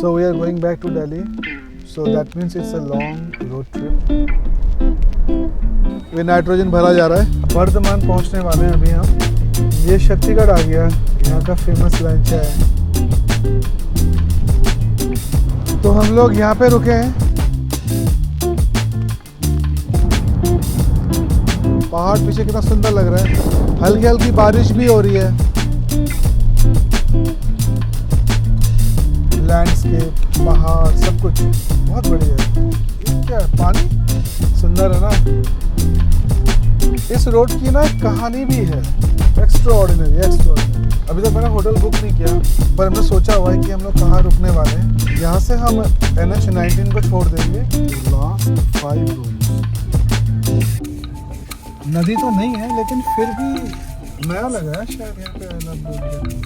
So we are going back to Delhi. So that means it's a long road trip. ये nitrogen भरा जा रहा है. वर्धमान पहुंचने वाले हैं अभी हम. ये शक्तिगढ़ आ गया. यहाँ का फेमस लंच है. तो हम लोग यहाँ पे रुके हैं. पहाड़ पीछे कितना सुंदर लग रहा है. हल्की हल्की बारिश भी हो रही है. लैंडस्केप, पहाड़, सब कुछ बहुत बढ़िया है. ये क्या है? पानी सुंदर है ना. इस रोड की ना एक कहानी भी है. एक्स्ट्राऑर्डिनरी. अभी तक मैंने होटल बुक नहीं किया, पर हमने सोचा हुआ है कि हम लोग कहाँ रुकने वाले हैं. यहाँ से हम NH19 को छोड़ देंगे. Last 5 road. नदी तो नहीं है, लेकिन फिर भी नया लगा है शायद यहाँ पे.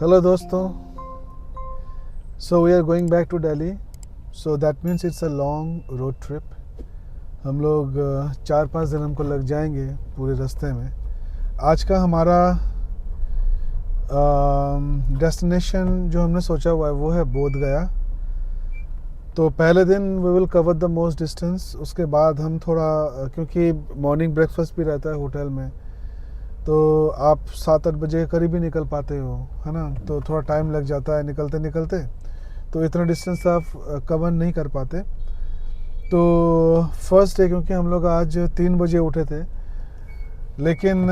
हेलो दोस्तों. So we are going back to Delhi. So that means it's a long road trip. हम लोग 4-5 दिन हमको लग जाएंगे पूरे रास्ते में. आज का हमारा डेस्टिनेशन जो हमने सोचा हुआ है वो है बोध गया. तो पहले दिन we will cover the most distance. उसके बाद हम थोड़ा, क्योंकि मॉर्निंग ब्रेकफास्ट भी रहता है होटल में, तो आप 7-8 बजे के करीब ही निकल पाते हो, है ना. तो थोड़ा टाइम लग जाता है निकलते निकलते. तो इतना डिस्टेंस आप कवर नहीं कर पाते. तो फर्स्ट डे, क्योंकि हम लोग आज 3 बजे उठे थे, लेकिन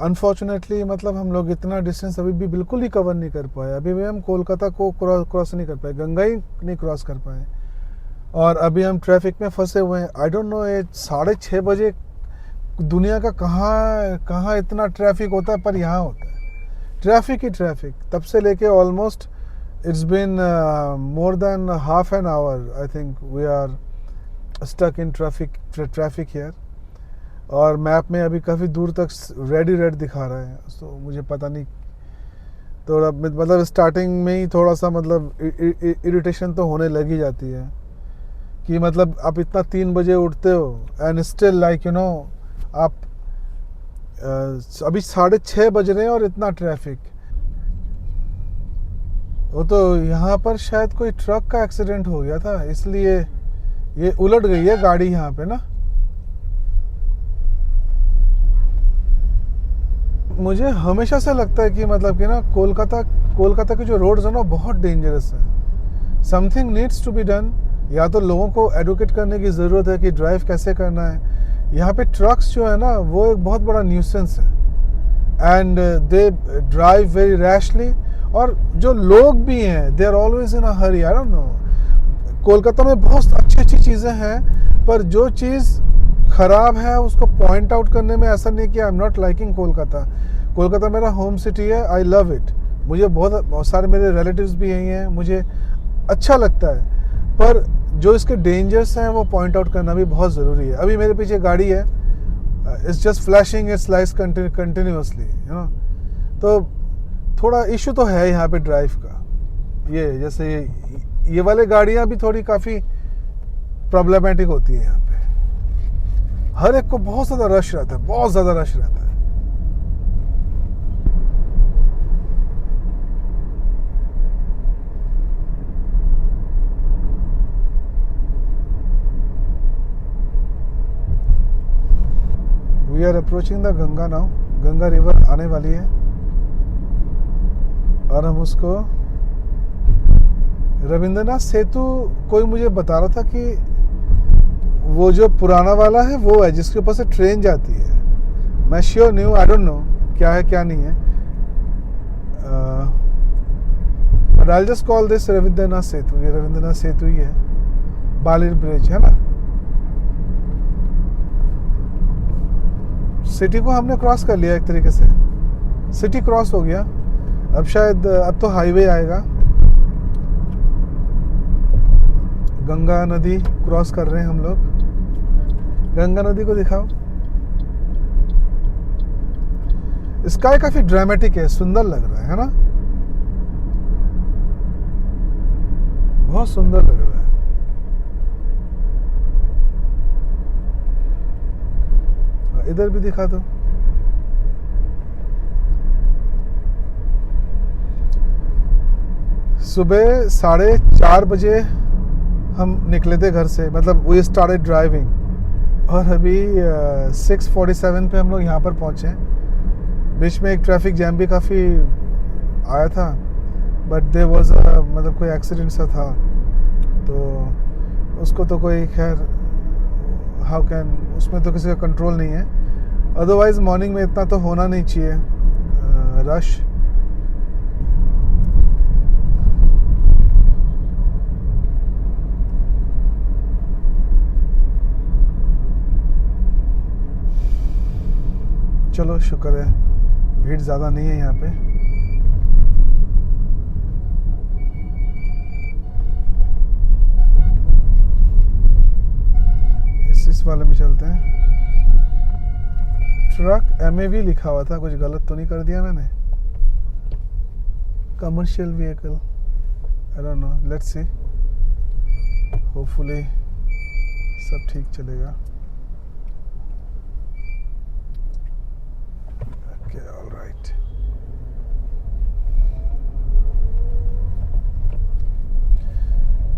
अनफॉर्चुनेटली मतलब हम लोग इतना डिस्टेंस अभी भी बिल्कुल ही कवर नहीं कर पाए. अभी भी हम कोलकाता को क्रॉस नहीं कर पाए, गंगा ही नहीं क्रॉस कर पाए. और अभी हम ट्रैफिक में फंसे हुए हैं. आई डोंट नो, ये 6:30 बजे दुनिया का कहाँ इतना ट्रैफिक होता है, पर यहाँ होता है ट्रैफिक ही ट्रैफिक. तब से लेके almost it's been more than half an hour. I think we are stuck in traffic here. और मैप में अभी काफ़ी दूर तक रेड दिखा रहा है. तो मुझे पता नहीं, थोड़ा मतलब स्टार्टिंग में ही थोड़ा सा मतलब इरिटेशन तो होने लग ही जाती है कि मतलब आप इतना 3 बजे उठते हो and still like you know आप अभी 6:30 बज रहे हैं और इतना ट्रैफिक. वो तो यहाँ पर शायद कोई ट्रक का एक्सीडेंट हो गया था, इसलिए ये उलट गई है गाड़ी यहाँ पे ना. मुझे हमेशा से लगता है कि मतलब कि ना कोलकाता के जो रोड्स हैं ना बहुत डेंजरस है. Something needs to be done. या तो लोगों को एडुकेट करने की ज़रूरत है कि ड्राइव कैसे करना है. यहाँ पे ट्रक्स जो है ना वो एक बहुत बड़ा न्यूसेंस है and they drive very rashly. और जो लोग भी हैं they are always in a hurry. I don't know, Kolkata में बहुत अच्छी चीज़ें हैं, पर जो चीज़ ख़राब है उसको पॉइंट आउट करने में ऐसा नहीं कि I am not liking Kolkata मेरा होम सिटी है. I love it. मुझे बहुत सारे मेरे रिलेटिव्स भी यहीं हैं, मुझे अच्छा लगता है. पर जो इसके डेंजर्स हैं वो पॉइंट आउट करना भी बहुत ज़रूरी है. अभी मेरे पीछे गाड़ी है, it's just flashing it's lights continuously, you know. तो थोड़ा इशू तो है यहाँ पे ड्राइव का. ये जैसे ये वाले गाड़ियाँ भी थोड़ी काफ़ी प्रॉब्लमेटिक होती है यहाँ पे. हर एक को बहुत ज़्यादा रश रहता है, बहुत ज़्यादा रश रहता है. We are approaching the Ganga now. Ganga river आने वाली है और हम उसको रविंद्रनाथ सेतु कोई मुझे बता रहा था कि वो जो पुराना वाला है वो है जिसके ऊपर से ट्रेन जाती है। मैं श्योर नहीं हूँ, आई डोंट नो क्या है क्या नहीं है। But I just call this Rabindranath Setu. ये रविंद्रनाथ सेतु ही है, बालिर ब्रिज है ना। सिटी को हमने क्रॉस कर लिया एक तरीके से, सिटी क्रॉस हो गया। अब शायद अब तो हाईवे आएगा। गंगा नदी क्रॉस कर रहे हैं हम लोग। गंगा नदी को दिखाओ। स्काई काफी ड्रामेटिक है, सुंदर लग रहा है ना, बहुत सुंदर लग रहा है। इधर भी दिखा दो। सुबह 4:30 बजे हम निकले थे घर से, मतलब वी स्टार्टेड ड्राइविंग, और अभी 6:47 पे हम लोग यहाँ पर पहुँचे। बीच में एक ट्रैफिक जैम भी काफ़ी आया था, बट देयर वाज मतलब कोई एक्सीडेंट सा था, तो उसको तो कोई खैर हाउ कैन, उसमें तो किसी का कंट्रोल नहीं है। अदरवाइज़ मॉर्निंग में इतना तो होना नहीं चाहिए रश। चलो शुक्र है भीड़ ज़्यादा नहीं है यहाँ पे। इस वाले में चलते हैं। ट्रक MAV लिखा हुआ था, कुछ गलत तो नहीं कर दिया मैंने? Commercial vehicle, I don't no, let's see, hopefully सब ठीक चलेगा। Okay, alright.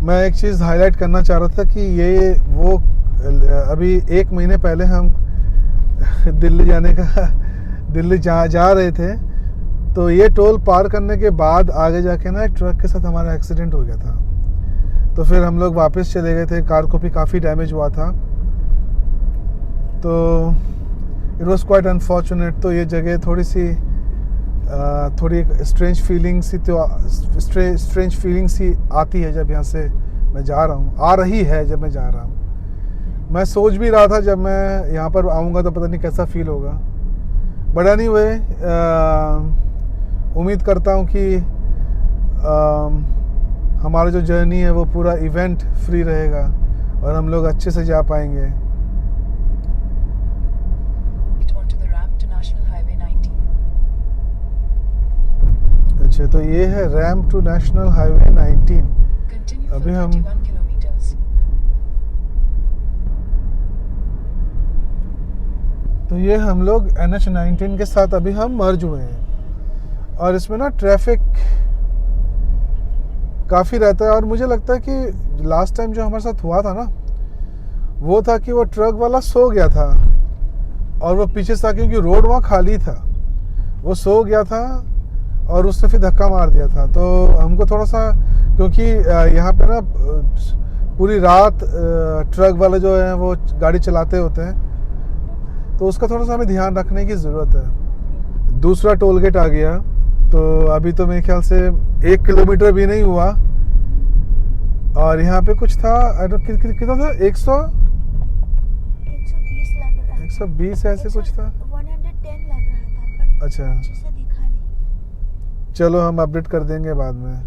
मैं एक चीज़ हाईलाइट करना चाह रहा था कि ये वो अभी 1 महीने पहले हम दिल्ली जा रहे थे, तो ये टोल पार करने के बाद आगे जाके ना एक ट्रक के साथ हमारा एक्सीडेंट हो गया था। तो फिर हम लोग वापस चले गए थे, कार को भी काफ़ी डैमेज हुआ था, तो इट वॉज क्वाइट अनफॉर्चुनेट। तो ये जगह थोड़ी स्ट्रेंज फीलिंग सी आती है जब यहाँ से मैं जा रहा हूँ, आ रही है जब मैं जा रहा हूँ। मैं सोच भी रहा था जब मैं यहाँ पर आऊँगा तो पता नहीं कैसा फील होगा, बट एनीवे उम्मीद करता हूँ कि हमारा जो जर्नी है वो पूरा इवेंट फ्री रहेगा और हम लोग अच्छे से जा पाएंगे। अच्छा, तो ये है रैम्प टू नेशनल हाईवे 19। अभी हम तो ये हम लोग NH19 के साथ अभी हम मर्ज हुए हैं, और इसमें ना ट्रैफिक काफ़ी रहता है। और मुझे लगता है कि लास्ट टाइम जो हमारे साथ हुआ था ना, वो था कि वो ट्रक वाला सो गया था और वो पीछे से, क्योंकि रोड वहाँ खाली था, वो सो गया था और उसने फिर धक्का मार दिया था। तो हमको थोड़ा सा, क्योंकि यहाँ पे ना पूरी रात ट्रक वाले जो हैं वो गाड़ी चलाते होते हैं, तो उसका थोड़ा सा हमें ध्यान रखने की ज़रूरत है। दूसरा टोल गेट आ गया, तो अभी तो मेरे ख्याल से 1 किलोमीटर भी नहीं हुआ, और यहाँ पे कुछ था, कितना था, 120 लग रहा, 120 ऐसे कुछ था, 110 लग रहा था, पर अच्छा अच्छे से दिखा नहीं। चलो हम अपडेट कर देंगे बाद में।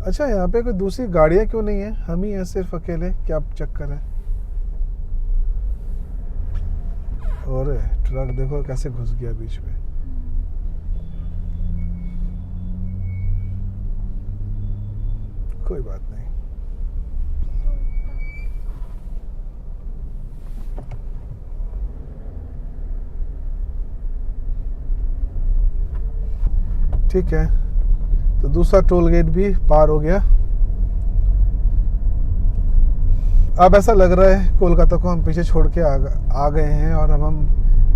अच्छा, यहाँ पे कोई दूसरी गाड़ियाँ क्यों नहीं है, हम ही हैं सिर्फ अकेले, क्या चक्कर है? और ट्रक देखो कैसे घुस गया बीच में। कोई बात नहीं। ठीक है, तो दूसरा टोल गेट भी पार हो गया। अब ऐसा लग रहा है कोलकाता को हम पीछे छोड़ के आ गए हैं और अब हम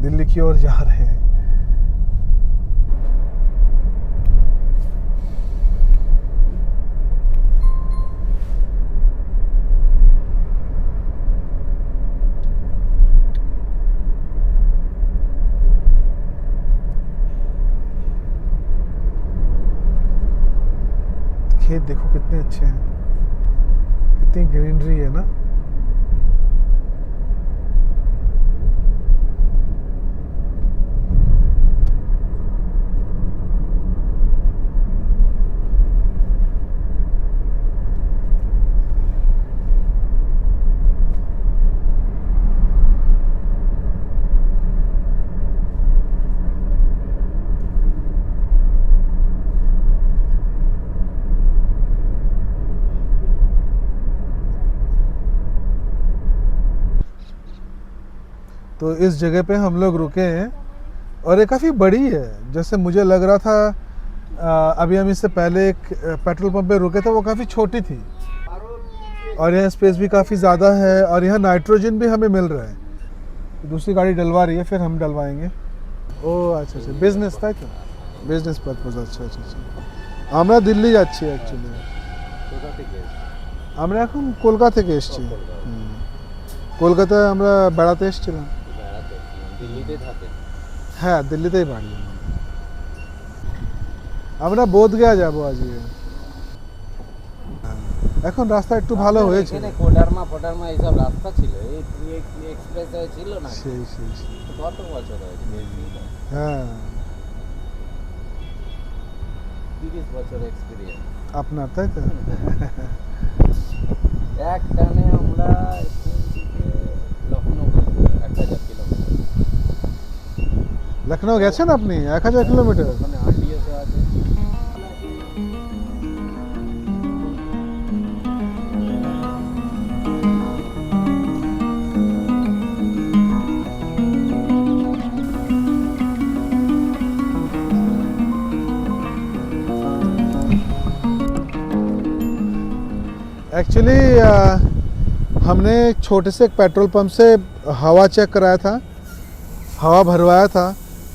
दिल्ली की ओर जा रहे हैं। खेत देखो कितने अच्छे हैं, कितनी ग्रीनरी है ना। तो इस जगह पे हम लोग रुके हैं और ये काफ़ी बड़ी है। जैसे मुझे लग रहा था अभी हम इससे पहले एक पेट्रोल पंप पे रुके थे, वो काफ़ी छोटी थी और यहाँ स्पेस भी काफ़ी ज़्यादा है और यहाँ नाइट्रोजन भी हमें मिल रहा है। दूसरी गाड़ी डलवा रही है, फिर हम डलवाएंगे। ओह अच्छा अच्छा, बिजनेस था क्या? Business purpose. अच्छा अच्छा अच्छा। আমরা দিল্লি যাচ্ছি অ্যাকচুয়ালি। কোথা থেকে আমরা এখন কলকাতা থেকে এসেছি। কলকাতায় আমরা বেড়াতে এসেছিলাম। বেড়াতে দিল্লিতে থাকেন? হ্যাঁ, দিল্লিতেই বাড়ি। আমরা বোধগয়া যাব আজকে। এখন রাস্তা একটু ভালো হয়েছে। এখানে কোডারমা ফোডারমা এইসব রাস্তা ছিল, এই এক্সপ্রেস ছিল না? সেই সেই সেই। কত বছর হয়েছে? হ্যাঁ 30 বছর এক্সপিরিয়েন্স আপনার, তাই তো? এক টানে আমরা এখান থেকে লখনৌ 1000 কিলোমিটার। লখনৌ গেছেন আপনি? 1000 কিলোমিটার? ওখানে আরডিএস আছে। एक्चुअली हमने छोटे से एक पेट्रोल पंप से हवा चेक कराया था, हवा भरवाया था।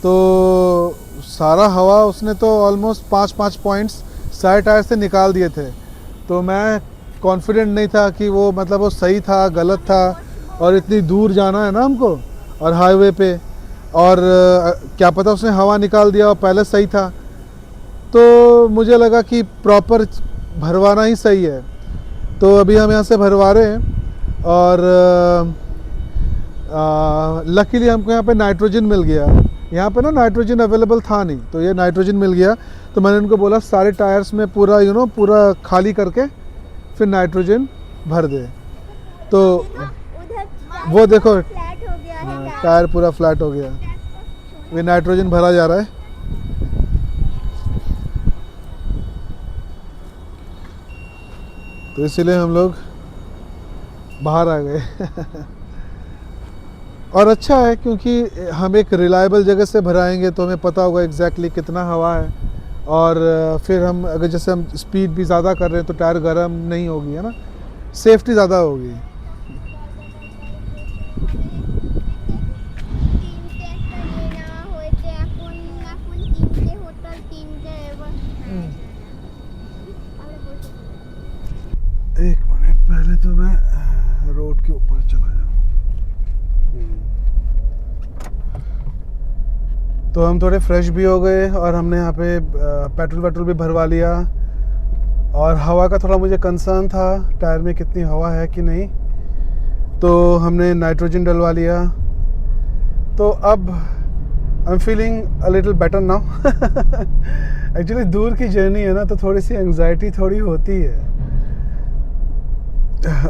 तो सारा हवा उसने तो ऑलमोस्ट 5-5 पॉइंट्स साइड टायर से निकाल दिए थे। तो मैं कॉन्फिडेंट नहीं था कि वो मतलब वो सही था गलत था, और इतनी दूर जाना है ना हमको और हाईवे पे, और क्या पता उसने हवा निकाल दिया और पहले सही था। तो मुझे लगा कि प्रॉपर भरवाना ही सही है। तो अभी हम यहाँ से भरवा रहे हैं और लकीली हमको यहाँ पे नाइट्रोजन मिल गया। यहाँ पे ना नाइट्रोजन अवेलेबल था नहीं, तो ये नाइट्रोजन मिल गया। तो मैंने उनको बोला सारे टायर्स में पूरा पूरा खाली करके फिर नाइट्रोजन भर दे। तो वो देखो फ्लैट हो गया है टायर पूरा फ्लैट हो गया, ये नाइट्रोजन भरा जा रहा है। तो इसीलिए हम लोग बाहर आ गए। और अच्छा है क्योंकि हम एक रिलायबल जगह से भराएंगे तो हमें पता होगा एग्जैक्टली कितना हवा है, और फिर हम अगर जैसे हम स्पीड भी ज़्यादा कर रहे हैं तो टायर गर्म नहीं होगी, है ना, सेफ्टी ज़्यादा होगी। एक मिनट, पहले तो मैं रोड के ऊपर चला जाऊँ। तो हम थोड़े फ्रेश भी हो गए और हमने यहाँ पे पेट्रोल भी भरवा लिया। और हवा का थोड़ा मुझे कंसर्न था टायर में कितनी हवा है कि नहीं, तो हमने नाइट्रोजन डलवा लिया। तो अब I am feeling a little better now. Actually दूर की जर्नी है ना, तो थोड़ी सी एंग्जाइटी थोड़ी होती है।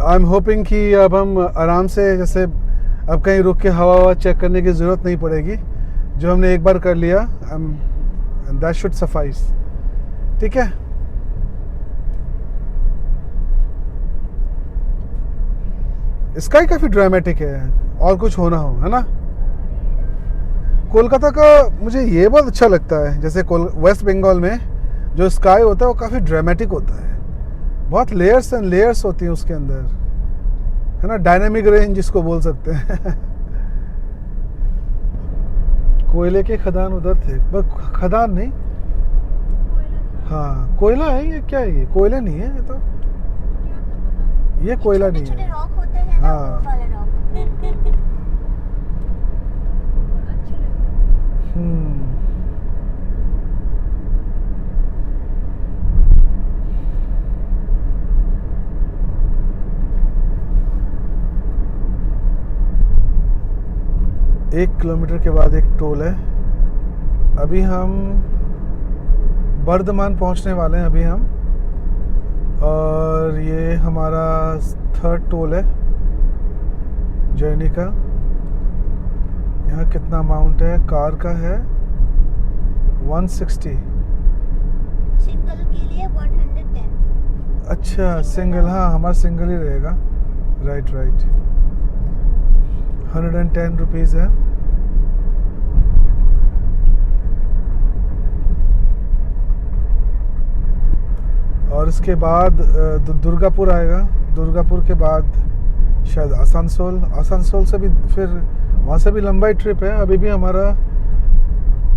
आई एम होपिंग कि अब हम आराम से, जैसे अब कहीं रुक के हवा चेक करने की ज़रूरत नहीं पड़ेगी। जो हमने एक बार कर लिया, दैट शुड सफाइस। ठीक है। स्काई काफ़ी ड्रामेटिक है, और कुछ होना हो, है ना। कोलकाता का मुझे ये बहुत अच्छा लगता है, जैसे वेस्ट बंगाल में जो स्काई होता है वो काफ़ी ड्रामेटिक होता है, बहुत लेयर्स एंड लेयर्स होती हैं उसके अंदर, है ना, डायनामिक रेंज जिसको बोल सकते हैं। कोयले के खदान उधर थे, बस खदान नहीं, हाँ कोयला है। ये क्या है? ये कोयला नहीं है, ये तो ये कोयला नहीं छोटे है। रॉक होते हैं ना, हाँ। वो वाले रॉक। हम्म। 1 किलोमीटर के बाद एक टोल है। अभी हम बर्धमान पहुंचने वाले हैं अभी हम, और ये हमारा 3rd टोल है जर्नी का। यहाँ कितना अमाउंट है? कार का है 160। सिंगल के लिए 110। अच्छा सिंगल, हाँ हमारा सिंगल ही रहेगा। राइट 110 रुपीज़ है। और इसके बाद दुर्गापुर आएगा। दुर्गापुर के बाद शायद आसनसोल। आसनसोल से भी फिर वहाँ से भी लंबा ही ट्रिप है। अभी भी हमारा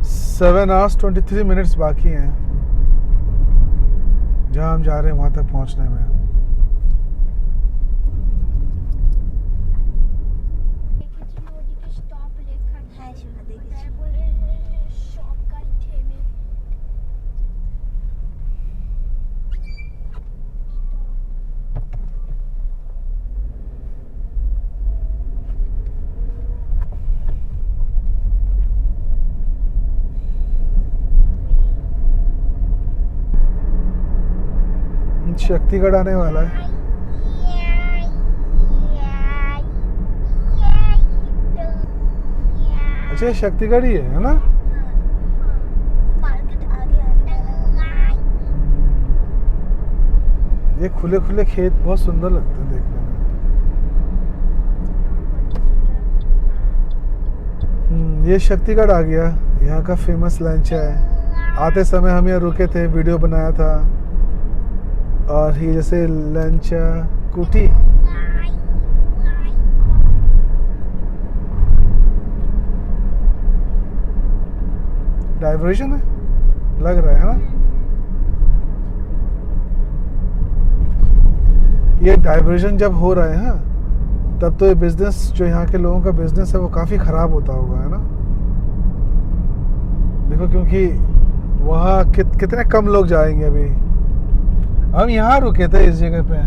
7 hours 23 minutes बाकी हैं जहाँ हम जा रहे हैं वहाँ तक पहुँचने में। शक्तिगढ़ आने वाला है। अच्छा ये शक्तिगढ़ ही है ना? मार्केट आगे आने वाला है। ये खुले खुले खेत बहुत सुंदर लगते हैं देखने में। ये शक्तिगढ़ आ गया। यहाँ का फेमस लंच है। आते समय हम यहाँ रुके थे, वीडियो बनाया था। और ये जैसे लंच कुटी, डाइवर्जन है लग रहा है ना? ये डाइवर्जन जब हो रहे हैं तब तो ये बिजनेस, जो यहाँ के लोगों का बिजनेस है वो काफ़ी ख़राब होता होगा, है ना? देखो क्योंकि वहाँ कितने कम लोग जाएंगे। अभी हम यहाँ रुके थे इस जगह पे।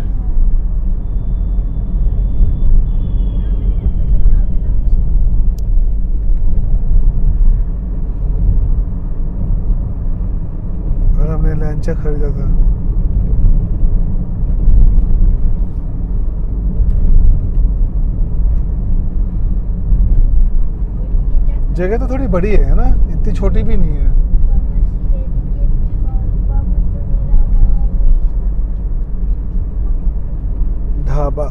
और हमने लंचा खरीदा था। जगह तो थोड़ी बड़ी है ना, इतनी छोटी भी नहीं है। ढाबा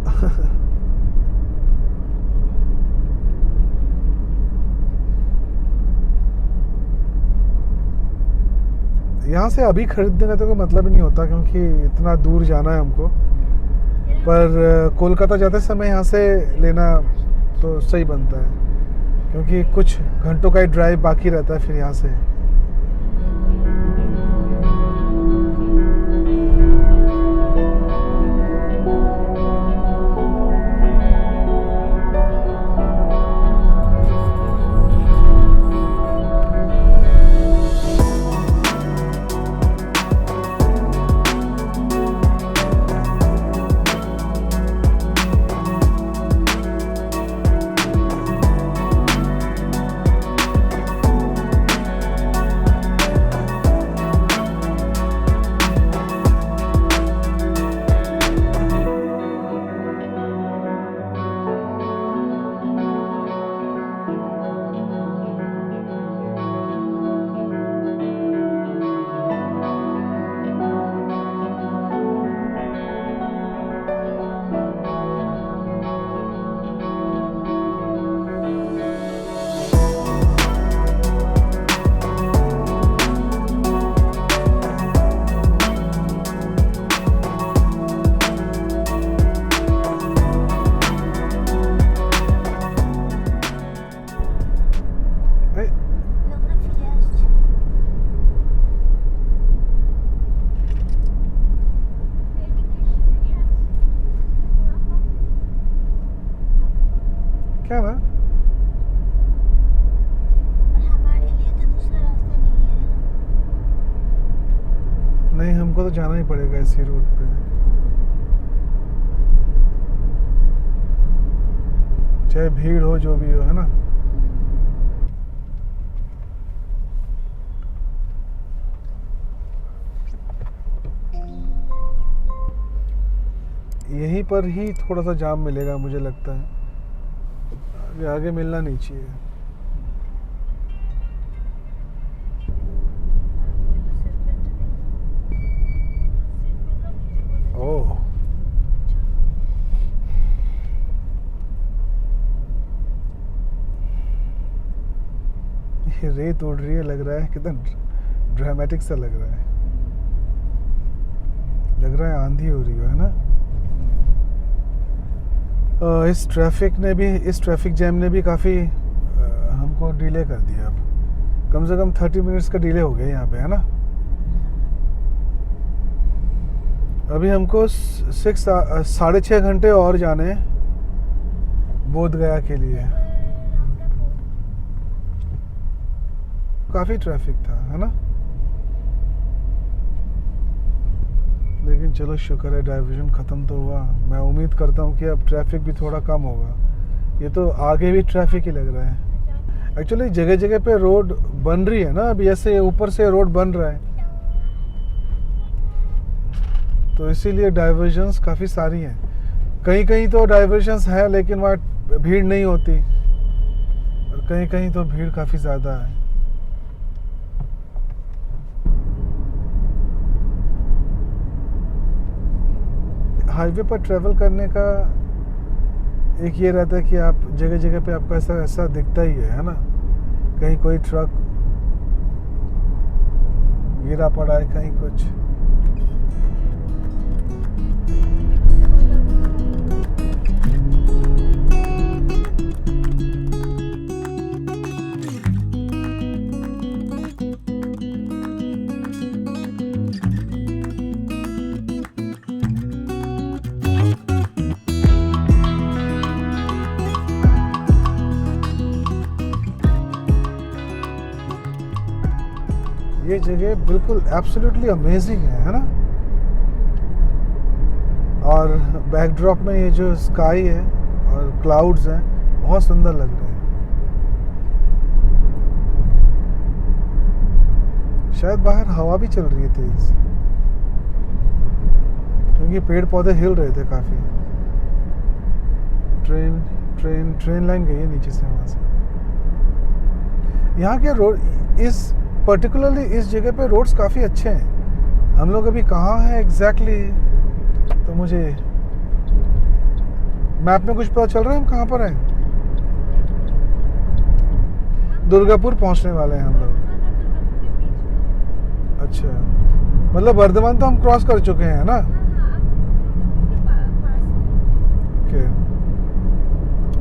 यहाँ से अभी खरीदने का तो कोई मतलब ही नहीं होता क्योंकि इतना दूर जाना है हमको। पर कोलकाता जाते समय यहाँ से लेना तो सही बनता है क्योंकि कुछ घंटों का ही ड्राइव बाकी रहता है फिर यहाँ से। क्या ना? हमारे लिए तो दूसरा रास्ता नहीं है। नहीं, हमको तो जाना ही पड़ेगा इसी रूट पे। चाहे भीड़ हो जो भी हो, है ना? यहीं पर ही थोड़ा सा जाम मिलेगा मुझे लगता है, आगे आगे मिलना नहीं चाहिए। ओह, ये रेत उड़ रही है, लग रहा है कितना ड्रामेटिक सा लग रहा है। लग रहा है आंधी हो रही है ना। इस ट्रैफिक जैम ने भी काफ़ी हमको डिले कर दिया। अब कम से कम 30 मिनट्स का डिले हो गया यहाँ पे, है ना। अभी हमको 6.5 घंटे और जाने हैं बोध गया के लिए। काफ़ी ट्रैफिक था, है ना। लेकिन चलो शुक्र है डाइवर्जन ख़त्म तो हुआ। मैं उम्मीद करता हूँ कि अब ट्रैफिक भी थोड़ा कम होगा। ये तो आगे भी ट्रैफिक ही लग रहा है। एक्चुअली जगह जगह पे रोड बन रही है ना, अभी ऐसे ऊपर से रोड बन रहा है, तो इसीलिए डाइवर्जन्स काफ़ी सारी हैं। कहीं कहीं तो डाइवर्जन्स है लेकिन वहाँ भीड़ नहीं होती, और कहीं कहीं तो भीड़ काफ़ी ज़्यादा है। हाईवे पर ट्रैवल करने का एक ये रहता है कि आप जगह जगह पे आपको ऐसा दिखता ही है ना। कहीं कोई ट्रक गिरा पड़ा है, कहीं कुछ। ये जगह बिल्कुल एब्सोल्युटली अमेजिंग है ना। और बैकड्रॉप में ये जो स्काई है और क्लाउड्स हैं, बहुत सुंदर लग रहे हैं। शायद बाहर हवा भी चल रही है तेज, क्योंकि पेड़ पौधे हिल रहे थे काफी। ट्रेन लाइन गई है नीचे से, वहां से। यहाँ के रोड पर्टिकुलरली इस जगह पे रोड्स काफ़ी अच्छे हैं। हम लोग अभी कहाँ हैं एग्जैक्टली तो मुझे मैप में कुछ पता चल रहा है हम कहाँ पर हैं। दुर्गापुर पहुँचने वाले हैं हम लोग। अच्छा, मतलब वर्धमान तो हम क्रॉस कर चुके हैं ना। ओके,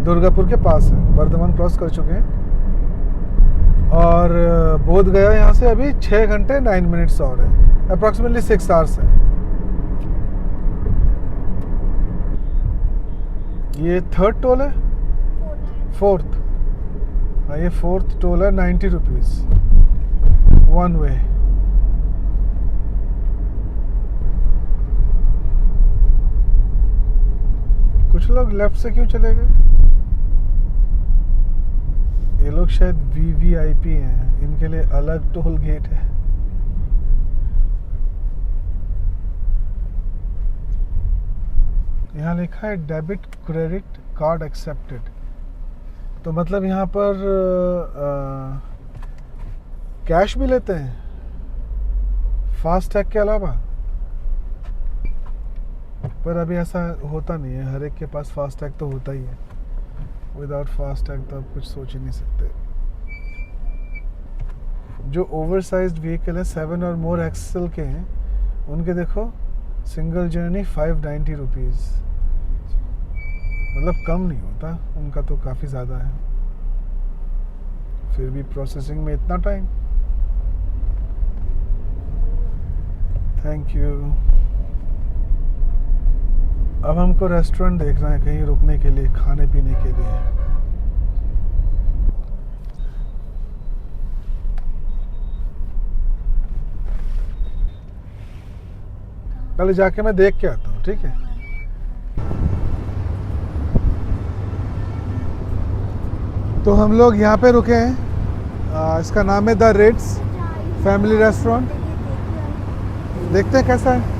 दुर्गापुर के पास है, वर्धमान क्रॉस कर चुके हैं। और बोध गया यहाँ से अभी 6 घंटे 9 मिनट्स और है, अप्रॉक्सीमेटली 6 आवर्स है। ये 3rd टोल है, 4th। हाँ, ये 4th टोल है, 90 रुपीज़ 1 वे। कुछ लोग लेफ्ट से क्यों चले गए? ये लोग शायद VVIP हैं, इनके लिए अलग टोल गेट है। यहाँ लिखा है डेबिट क्रेडिट कार्ड एक्सेप्टेड, तो मतलब यहाँ पर कैश भी लेते हैं फास्टैग के अलावा। पर अभी ऐसा होता नहीं है, हर एक के पास फास्टैग तो होता ही है। विदाउट फास्टैग तो आप कुछ सोच ही नहीं सकते। जो ओवरसाइज्ड व्हीकल है 7 और मोर एक्सेल के हैं, उनके देखो सिंगल जर्नी 590 रुपीज़, मतलब कम नहीं होता, उनका तो काफ़ी ज़्यादा है। फिर भी प्रोसेसिंग में इतना टाइम। Thank you. अब हमको रेस्टोरेंट देखना है कहीं रुकने के लिए, खाने पीने के लिए। पहले जाके मैं देख के आता हूँ, ठीक है। तो हम लोग यहाँ पे रुके हैं, इसका नाम है द रिट्स फैमिली रेस्टोरेंट। देखते हैं कैसा है।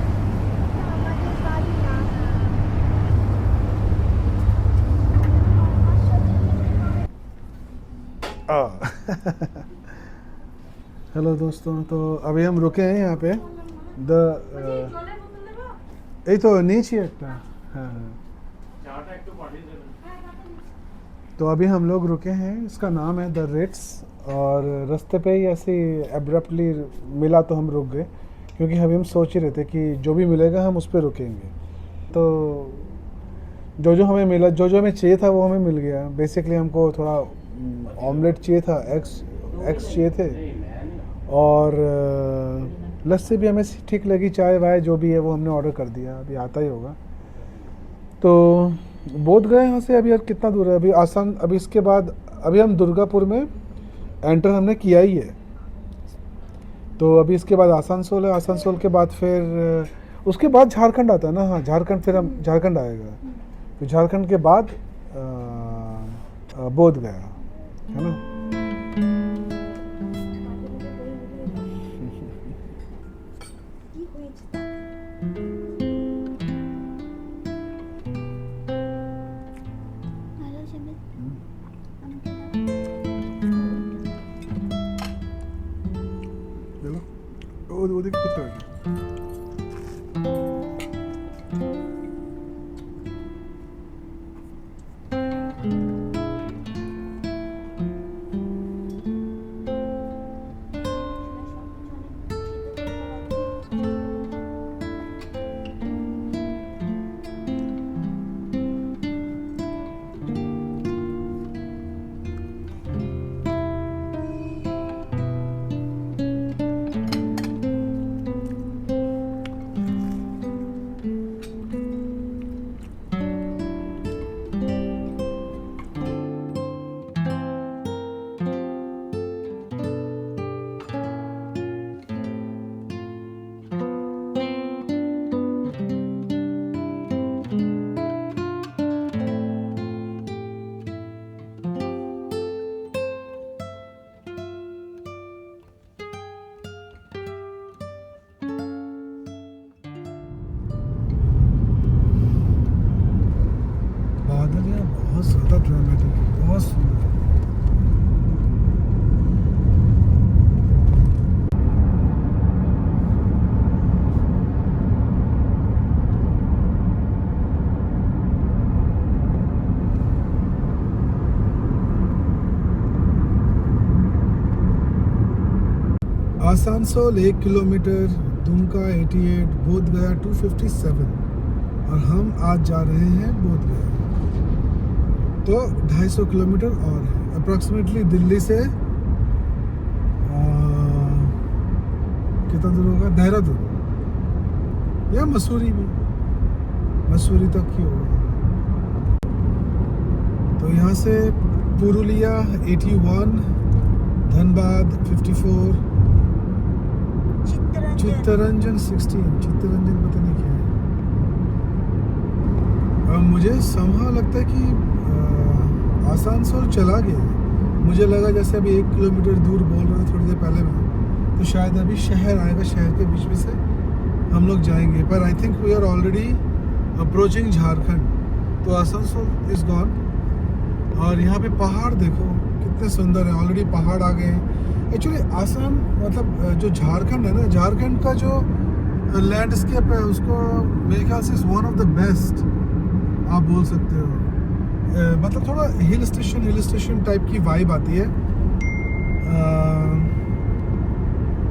हेलो दोस्तों, तो अभी हम रुके हैं यहाँ पे এই তো নিয়েছি একটা। हाँ तो अभी हम लोग रुके हैं, इसका नाम है द रिट्स, और रास्ते पे ही ऐसे एब्रप्टली मिला तो हम रुक गए, क्योंकि अभी हम सोच ही रहे थे कि जो भी मिलेगा हम उस पर रुकेंगे। तो जो हमें मिला, जो हमें चाहिए था वो हमें मिल गया। बेसिकली हमको थोड़ा ऑमलेट चाहिए था, एग्स चाहिए थे, और लस्सी भी हमें ठीक लगी, चाय वाय जो भी है वो हमने ऑर्डर कर दिया, अभी आता ही होगा। तो बोध गए यहाँ से अभी यार कितना दूर है, अभी आसान, अभी इसके बाद अभी हम दुर्गापुर में एंटर हमने किया ही है। तो अभी इसके बाद आसनसोल है, आसनसोल के बाद फिर उसके बाद झारखंड आता है ना। हाँ झारखंड, फिर हम झारखंड आएगा, फिर झारखंड के बाद बोध गया, है ना। वो देखो कितना है। बहुत ज़्यादा ड्रामेटिक है, बहुत सुंदर। आसनसोल 1 किलोमीटर, दुमका 88, बोध गया 257, और हम आज जा रहे हैं बोध गया। तो 250 किलोमीटर और है अप्रॉक्सीमेटली दिल्ली से। कितना दूर होगा, देहरादून या मसूरी भी, मसूरी तक ही होगा। तो यहाँ से पुरुलिया 81, धनबाद 54, चित्तरंजन 16, चित्तरंजन पता नहीं क्या है। मुझे समहा लगता है कि आसनसोल चला गया। मुझे लगा जैसे अभी 1 किलोमीटर दूर बोल रहा था थोड़ी देर पहले में, तो शायद अभी शहर आएगा, शहर के बीच में से हम लोग जाएंगे। पर I think we are already approaching Jharkhand. तो आसनसोल इज गॉन, और यहाँ पे पहाड़ देखो कितने सुंदर है, ऑलरेडी पहाड़ आ गए हैं। एक्चुअली आसाम मतलब जो झारखंड है ना, झारखंड का जो लैंडस्केप है उसको मेरे ख्याल से is one of the best आप बोल सकते हो। मतलब थोड़ा हिल स्टेशन टाइप की वाइब आती है।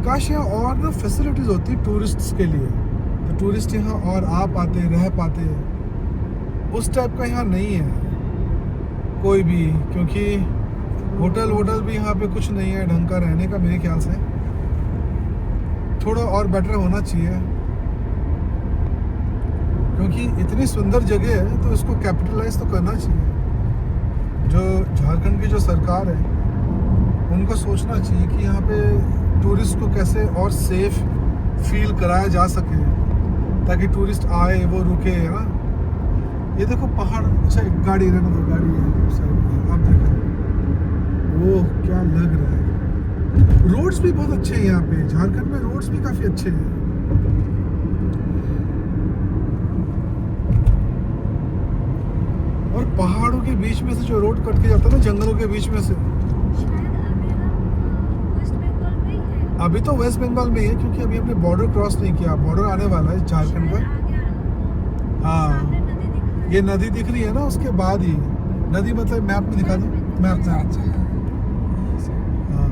काश यहाँ और ना फैसिलिटीज़ होती टूरिस्ट्स के लिए, तो टूरिस्ट यहाँ और आ पाते, रह पाते। उस टाइप का यहाँ नहीं है कोई भी, क्योंकि होटल भी यहाँ पे कुछ नहीं है ढंग का रहने का। मेरे ख्याल से थोड़ा और बेटर होना चाहिए, क्योंकि इतनी सुंदर जगह है तो इसको कैपिटलाइज तो करना चाहिए। जो झारखंड की जो सरकार है उनको सोचना चाहिए कि यहाँ पे टूरिस्ट को कैसे और सेफ फील कराया जा सके, ताकि टूरिस्ट आए, वो रुके। हाँ ये देखो पहाड़, अच्छा गाड़ी रहने दो, गाड़ी है साइड में, आप देखो वो क्या लग रहा है। रोड्स भी बहुत अच्छे हैं यहाँ पे, झारखंड में रोड्स भी काफ़ी अच्छे हैं। और पहाड़ों के बीच में से जो रोड कट के जाता है ना, जंगलों के बीच में से, अभी तो वेस्ट बंगाल में ही है क्योंकि अभी हमने बॉर्डर क्रॉस नहीं किया, बॉर्डर आने वाला है झारखंड का। हाँ ये नदी दिख रही है ना, उसके बाद ही नदी, मतलब मैप में दिखा दो, मैप में। हाँ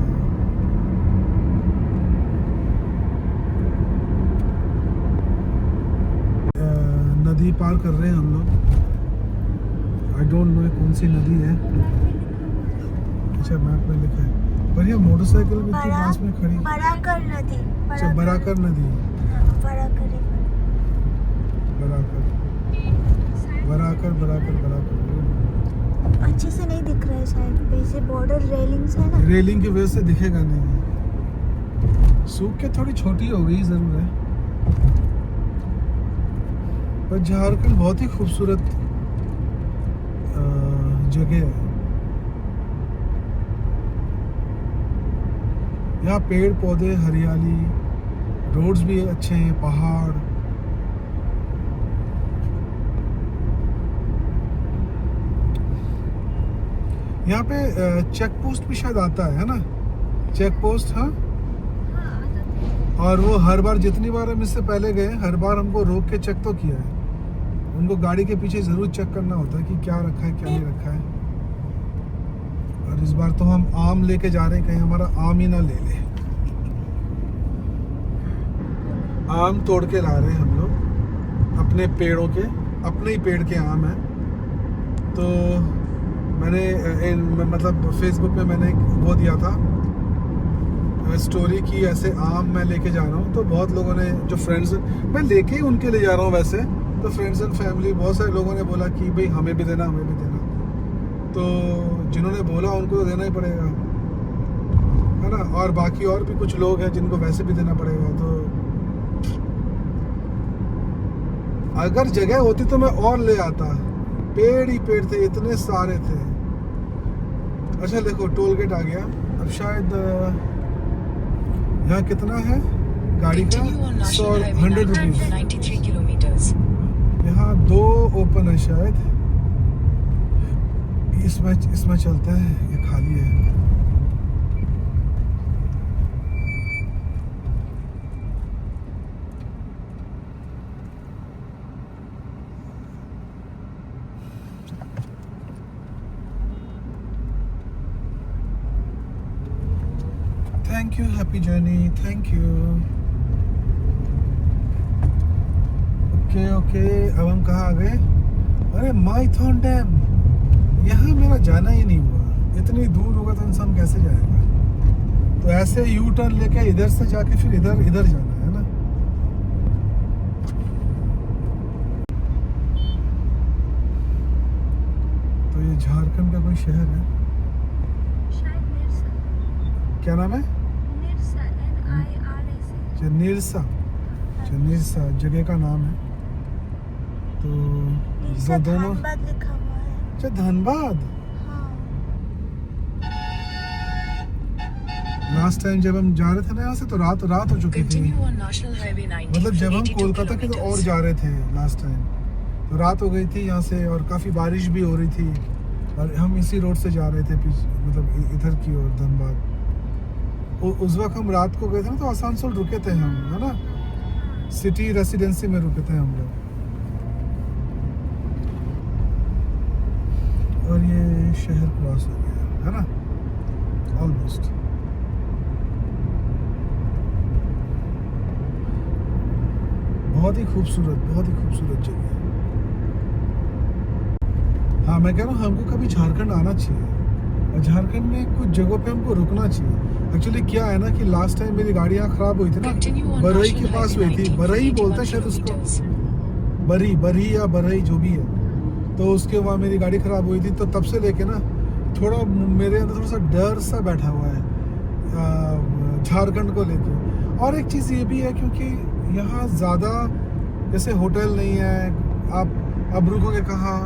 नदी पार कर रहे हैं हम लोग। आई डोंट नो कौन सी नदी है। अच्छा मैप में लिखा है, पर ये मोटरसाइकिल भी इतनी पास में खड़ी। बराकर नदी। अच्छा बराकर नदी। हाँ, बराकर river। बराकर बराकर बराकर बराकर अच्छे से नहीं दिख रहा है शायद, वैसे बॉर्डर रेलिंग्स है ना। रेलिंग की वजह से दिखेगा नहीं, सूख के थोड़ी छोटी हो गई जरूर है। पर झारखंड बहुत ही खूबसूरत जगह है। यहाँ पेड़ पौधे, हरियाली, रोड्स भी अच्छे हैं, पहाड़। यहाँ पे चेक पोस्ट भी शायद आता है ना, चेक पोस्ट। हाँ और वो हर बार, जितनी बार हम इससे पहले गए, हर बार हमको रोक के चेक तो किया है। उनको गाड़ी के पीछे जरूर चेक करना होता है कि क्या रखा है क्या नहीं रखा है। और इस बार तो हम आम लेके जा रहे हैं, कहीं हमारा आम ही ना ले ले। आम तोड़ के ला रहे हैं हम लोग अपने पेड़ों के, अपने ही पेड़ के आम हैं। तो मैंने मतलब फेसबुक पे मैंने एक वो दिया था स्टोरी की, ऐसे आम मैं लेके जा रहा हूँ। तो बहुत लोगों ने, जो फ्रेंड्स, मैं लेके ही उनके ले जा रहा हूँ वैसे, तो फ्रेंड्स एंड फैमिली, बहुत सारे लोगों ने बोला कि भाई हमें भी देना, हमें भी देना। तो जिन्होंने बोला उनको तो देना ही पड़ेगा, है ना। और बाकी और भी कुछ लोग हैं जिनको वैसे भी देना पड़ेगा। तो अगर जगह होती तो मैं और ले आता, पेड़ ही पेड़ थे, इतने सारे थे। अच्छा देखो टोल गेट आ गया। अब शायद यहाँ कितना है गाड़ी का, 100 रुपीज। यहाँ 2 ओपन है शायद, इसमें चलते हैं, ये खाली है। Thank you, happy journey, thank you. Okay अब हम कहाँ आ गए? अरे माइथन डैम, यहाँ मेरा जाना ही नहीं हुआ। इतनी दूर होगा तो इंसान कैसे जाएगा? तो ऐसे यू टर्न लेके इधर से जाके फिर इधर जाना है ना। तो ये झारखंड का कोई शहर है, शायद निरसा। क्या नाम है? निरसा, NIRSA। निरसा जगह का नाम है। तो निरसा दोनों, धनबाद लिखा हुआ है। अच्छा धनबाद। हाँ। लास्ट टाइम जब हम जा रहे थे ना यहाँ से, तो रात हो चुकी थी। मतलब जब हम कोलकाता के तो और जा रहे थे लास्ट टाइम, तो रात हो गई थी यहाँ से, और काफ़ी बारिश भी हो रही थी। और हम इसी रोड से जा रहे थे मतलब इधर की ओर, धनबाद। उस वक्त हम रात को गए थे ना, तो आसानसोल रुके थे हम, है ना, सिटी रेसिडेंसी में रुके थे हम लोग। और ये शहर क्रॉस हो गया है ना, ऑलमोस्ट। बहुत ही खूबसूरत जगह है। हाँ मैं कह रहा हूँ हमको कभी झारखंड आना चाहिए, और झारखंड में कुछ जगहों पे हमको रुकना चाहिए। एक्चुअली क्या है ना कि लास्ट टाइम मेरी गाड़ी यहाँ खराब हुई थी ना, बरई के पास हुई थी, बरई बोलते हैं शायद उसको, बरी या बरई जो भी है। तो उसके वहाँ मेरी गाड़ी खराब हुई थी, तो तब से लेके ना थोड़ा मेरे अंदर थोड़ा सा डर सा बैठा हुआ है झारखंड को लेके। और एक चीज़ ये भी है क्योंकि यहाँ ज़्यादा जैसे होटल नहीं है, आप अब रुकोगे कहाँ,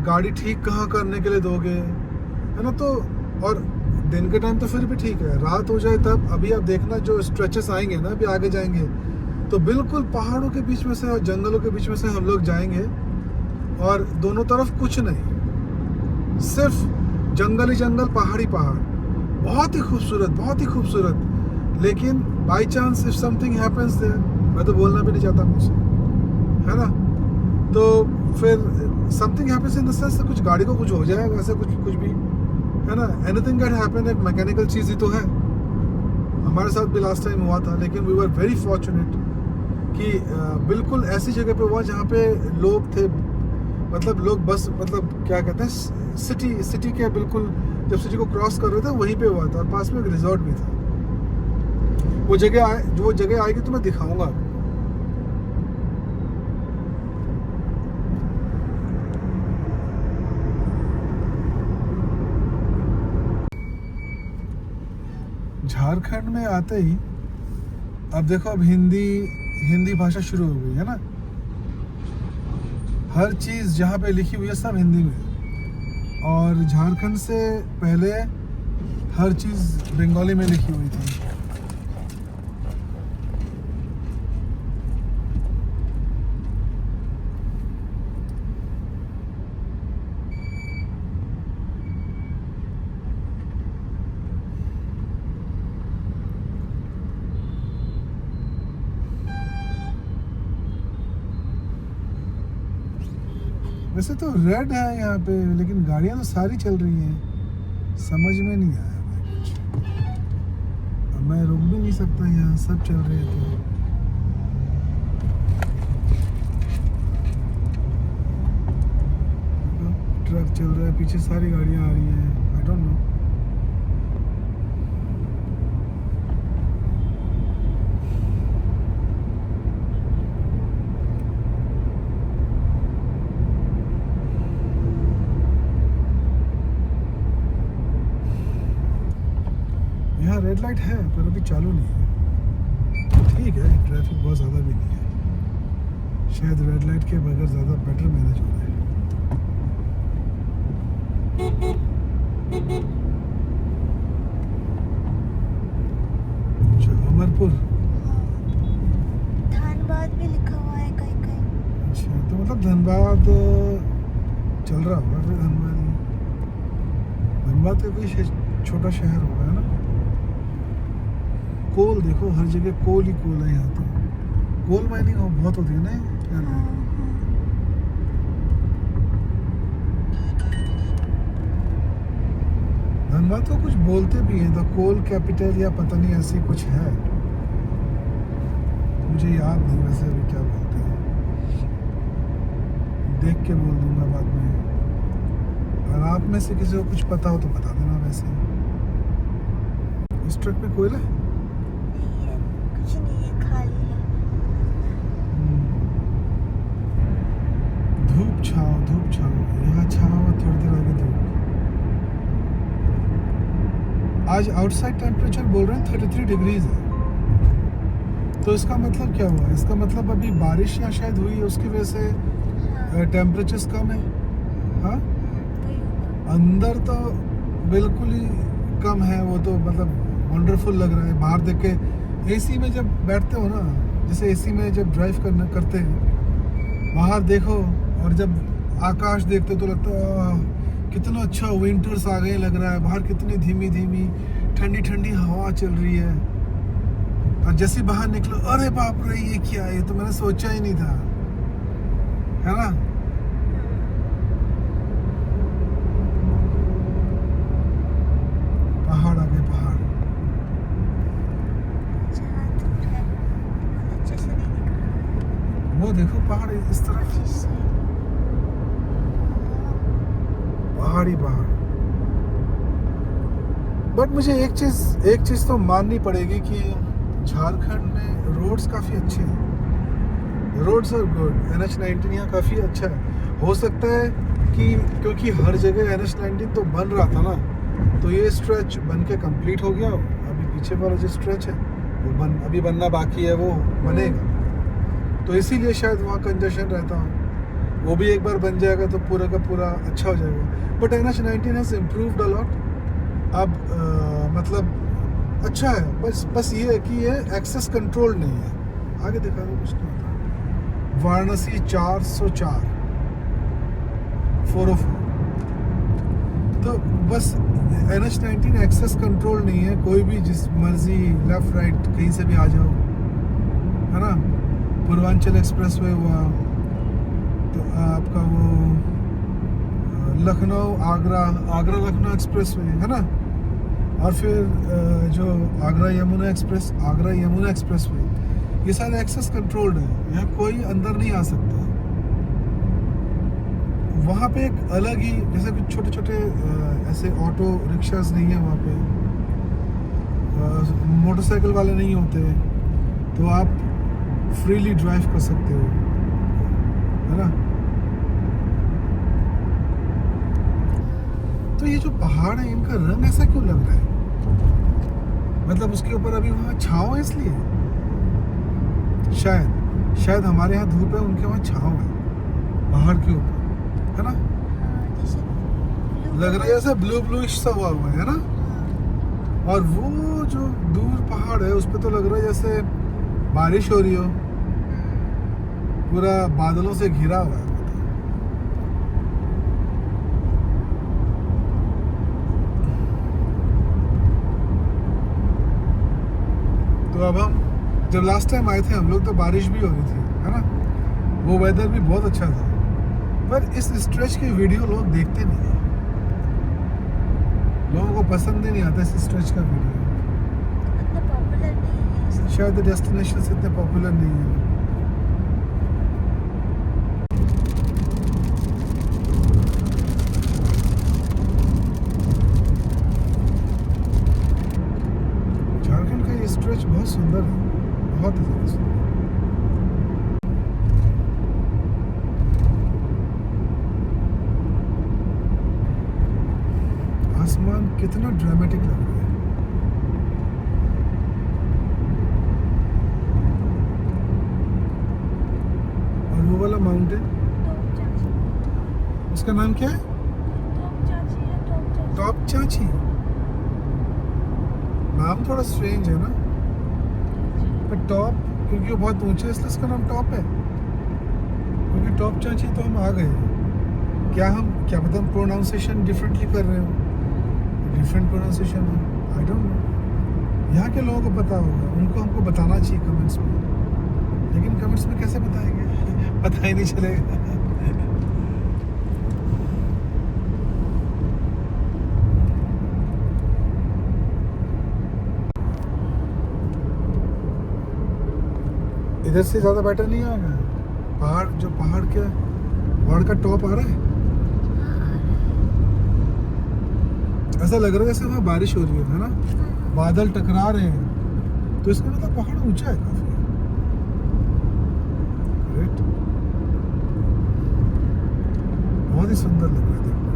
गाड़ी ठीक कहाँ करने के लिए दोगे, है ना। तो और दिन के टाइम तो फिर भी ठीक है, रात हो जाए तब, अभी आप देखना जो स्ट्रेचेस आएंगे ना, अभी आगे जाएंगे तो बिल्कुल पहाड़ों के बीच में से और जंगलों के बीच में से हम लोग जाएंगे, और दोनों तरफ कुछ नहीं, सिर्फ जंगल ही जंगल, पहाड़ ही पहाड़। बहुत ही खूबसूरत लेकिन by chance if something happens there, मैं तो बोलना भी नहीं चाहता मुझसे, है ना, तो फिर something happens in the sense कुछ गाड़ी को कुछ हो जाए, वैसे कुछ भी, है ना, एनीथिंग कैन हैपन, एक मैकेनिकल चीज़ ही तो है। हमारे साथ भी लास्ट टाइम हुआ था, लेकिन वी वर वेरी फॉर्चुनेट कि बिल्कुल ऐसी जगह पे हुआ जहाँ पे लोग थे, मतलब लोग बस, मतलब क्या कहते हैं, सिटी के बिल्कुल जब सिटी को क्रॉस कर रहे थे वहीं पे हुआ था, और पास में एक रिजॉर्ट भी था। वो जगह आएगी तो मैं दिखाऊंगा आपको। झारखंड में आते ही अब देखो, अब हिंदी भाषा शुरू हो गई है ना, हर चीज़ जहाँ पे लिखी हुई है सब हिंदी में, और झारखंड से पहले हर चीज़ बंगाली में लिखी हुई थी। वैसे तो रेड है यहाँ पे, लेकिन गाड़ियाँ तो सारी चल रही हैं, समझ में नहीं आया मैं कुछ। अब मैं रुक भी नहीं सकता, यहाँ सब चल रहे हैं तो। ट्रक चल रहा है, पीछे सारी गाड़ियाँ आ रही हैं, आई डोंट नो। यहाँ रेड लाइट है पर अभी चालू नहीं है, ठीक है, ट्रैफिक बहुत ज़्यादा भी नहीं है, शायद रेड लाइट के बगैर ज़्यादा बेटर मैनेज हो रहा है। अच्छा, अमरपुर, धनबाद भी लिखा हुआ है कहीं कहीं। अच्छा, तो मतलब धनबाद चल रहा होगा फिर, धनबाद का कोई छोटा शहर होगा, है ना। कोल देखो, हर जगह कोल ही कोल है यहाँ तो, कोल माइनिंग बहुत होती है ना यहाँ पे। धनबाद को कुछ बोलते भी हैं, द कोल कैपिटल या पता नहीं ऐसी कुछ है, मुझे याद नहीं वैसे अभी क्या बोलते हैं, देख के बोल दूंगा बाद में। अगर आप में से किसी को कुछ पता हो तो बता देना। वैसे इस ट्रक में कोयला है? नहीं है, कुछ नहीं है, खाली है। धूप छाओ, यहाँ छाओ, थोड़ी देर आगे धूप। आज आउटसाइड टेम्परेचर बोल रहे हैं 33 डिग्रीज है, तो इसका मतलब क्या हुआ? इसका मतलब अभी बारिश यहाँ शायद हुई है, उसकी वजह से टेम्परेचर्स कम है। हाँ, अंदर तो बिल्कुल ही कम है, वो तो मतलब वंडरफुल लग रहा है बाहर देख के। एसी में जब बैठते हो ना, जैसे एसी में जब ड्राइव करते हैं, बाहर देखो और जब आकाश देखते हो तो लगता है कितना अच्छा विंटर्स आ गए लग रहा है, बाहर कितनी धीमी धीमी ठंडी ठंडी हवा चल रही है, और जैसे बाहर निकलो अरे बाप रे ये क्या है, ये तो मैंने सोचा ही नहीं था, है ना। पहाड़ आ गए, पहाड़। जहाँ दूर है अच्छे से नहीं दिख रहा। वो देखो पहाड़ इस तरफ, इस साइड। पहाड़ी पहाड़। बट मुझे एक चीज तो माननी पड़ेगी कि झारखंड में रोड्स काफ़ी अच्छे हैं, रोड्स आर गुड। NH-19 यहाँ काफ़ी अच्छा है। हो सकता है कि क्योंकि हर जगह NH-19 तो बन रहा था ना, तो ये स्ट्रेच बन के कंप्लीट हो गया, अभी पीछे वाला जो स्ट्रेच है वो अभी बनना बाकी है, वो बनेगा, तो इसीलिए शायद वहाँ कंजेशन रहता हो। वो भी एक बार बन जाएगा तो पूरा का पूरा अच्छा हो जाएगा। But NH-19 has improved a lot. अब मतलब अच्छा है, बस ये है कि ये एक्सेस कंट्रोल नहीं है। आगे देखा तो कुछ नहीं होता। वाराणसी 404 404, तो बस NH19 एक्सेस कंट्रोल नहीं है, कोई भी जिस मर्जी लेफ्ट राइट कहीं से भी आ जाओ, है ना। पूर्वांचल एक्सप्रेसवे हुआ, तो आपका वो लखनऊ आगरा लखनऊ एक्सप्रेसवे है ना, और फिर जो आगरा यमुना एक्सप्रेसवे, ये सारे एक्सेस कंट्रोल्ड है, यहाँ कोई अंदर नहीं आ सकता। वहाँ पे एक अलग ही, जैसे कुछ छोटे छोटे ऐसे ऑटो रिक्शास नहीं है वहाँ पे, मोटरसाइकिल वाले नहीं होते, तो आप फ्रीली ड्राइव कर सकते हो, है ना। तो ये जो पहाड़ है इनका रंग ऐसा क्यों लग रहा है? मतलब उसके ऊपर अभी वहाँ छाँव है इसलिए, शायद हमारे यहाँ धूप है, उनके वहाँ छाँव है पहाड़ के ऊपर, है ना। जैसे लग रहा है जैसे ब्लू सा हुआ है ना। और वो जो दूर पहाड़ है उस पे तो लग रहा है जैसे बारिश हो रही हो, पूरा बादलों से घिरा हुआ है। तो अब हम जब लास्ट टाइम आए थे हम लोग, तो बारिश भी हो रही थी, है ना, वो वेदर भी बहुत अच्छा था, पर इस स्ट्रेच की वीडियो लोग देखते नहीं है, लोगों को पसंद ही नहीं आता इस स्ट्रेच का वीडियो, इतना पॉपुलर नहीं है इसलिए। शायद डेस्टिनेशन इतने पॉपुलर नहीं है। झारखंड का ये स्ट्रेच बहुत सुंदर है, बहुत ही ज़्यादा सुंदर। आसमान कितना ड्रामेटिक लग रहा है। और वो वाला माउंटेन, उसका नाम क्या है? टॉप चाची। नाम थोड़ा स्ट्रेंज है ना, पर टॉप क्योंकि वो बहुत ऊंचे है इसलिए इसका नाम टॉप है, क्योंकि टॉप चाची तो हम आ गए। क्या पता हम प्रोनाउंसिएशन डिफरेंटली कर रहे हो, डिफरेंट प्रोनाउंसिएशन है, आई डोंट नो। यहाँ के लोगों को पता होगा, उनको हमको बताना चाहिए कमेंट्स में, लेकिन कमेंट्स में कैसे बताएंगे पता ही नहीं चलेगा। इधर से ज़्यादा बेटर नहीं आ रहा है, पहाड़ का टॉप आ रहा है, ऐसा लग रहा है जैसे वहाँ बारिश हो रही है ना, बादल टकरा रहे हैं, तो इसका मतलब पहाड़ ऊंचा है काफी। ग्रेट, बहुत ही सुंदर लग रहा है देखने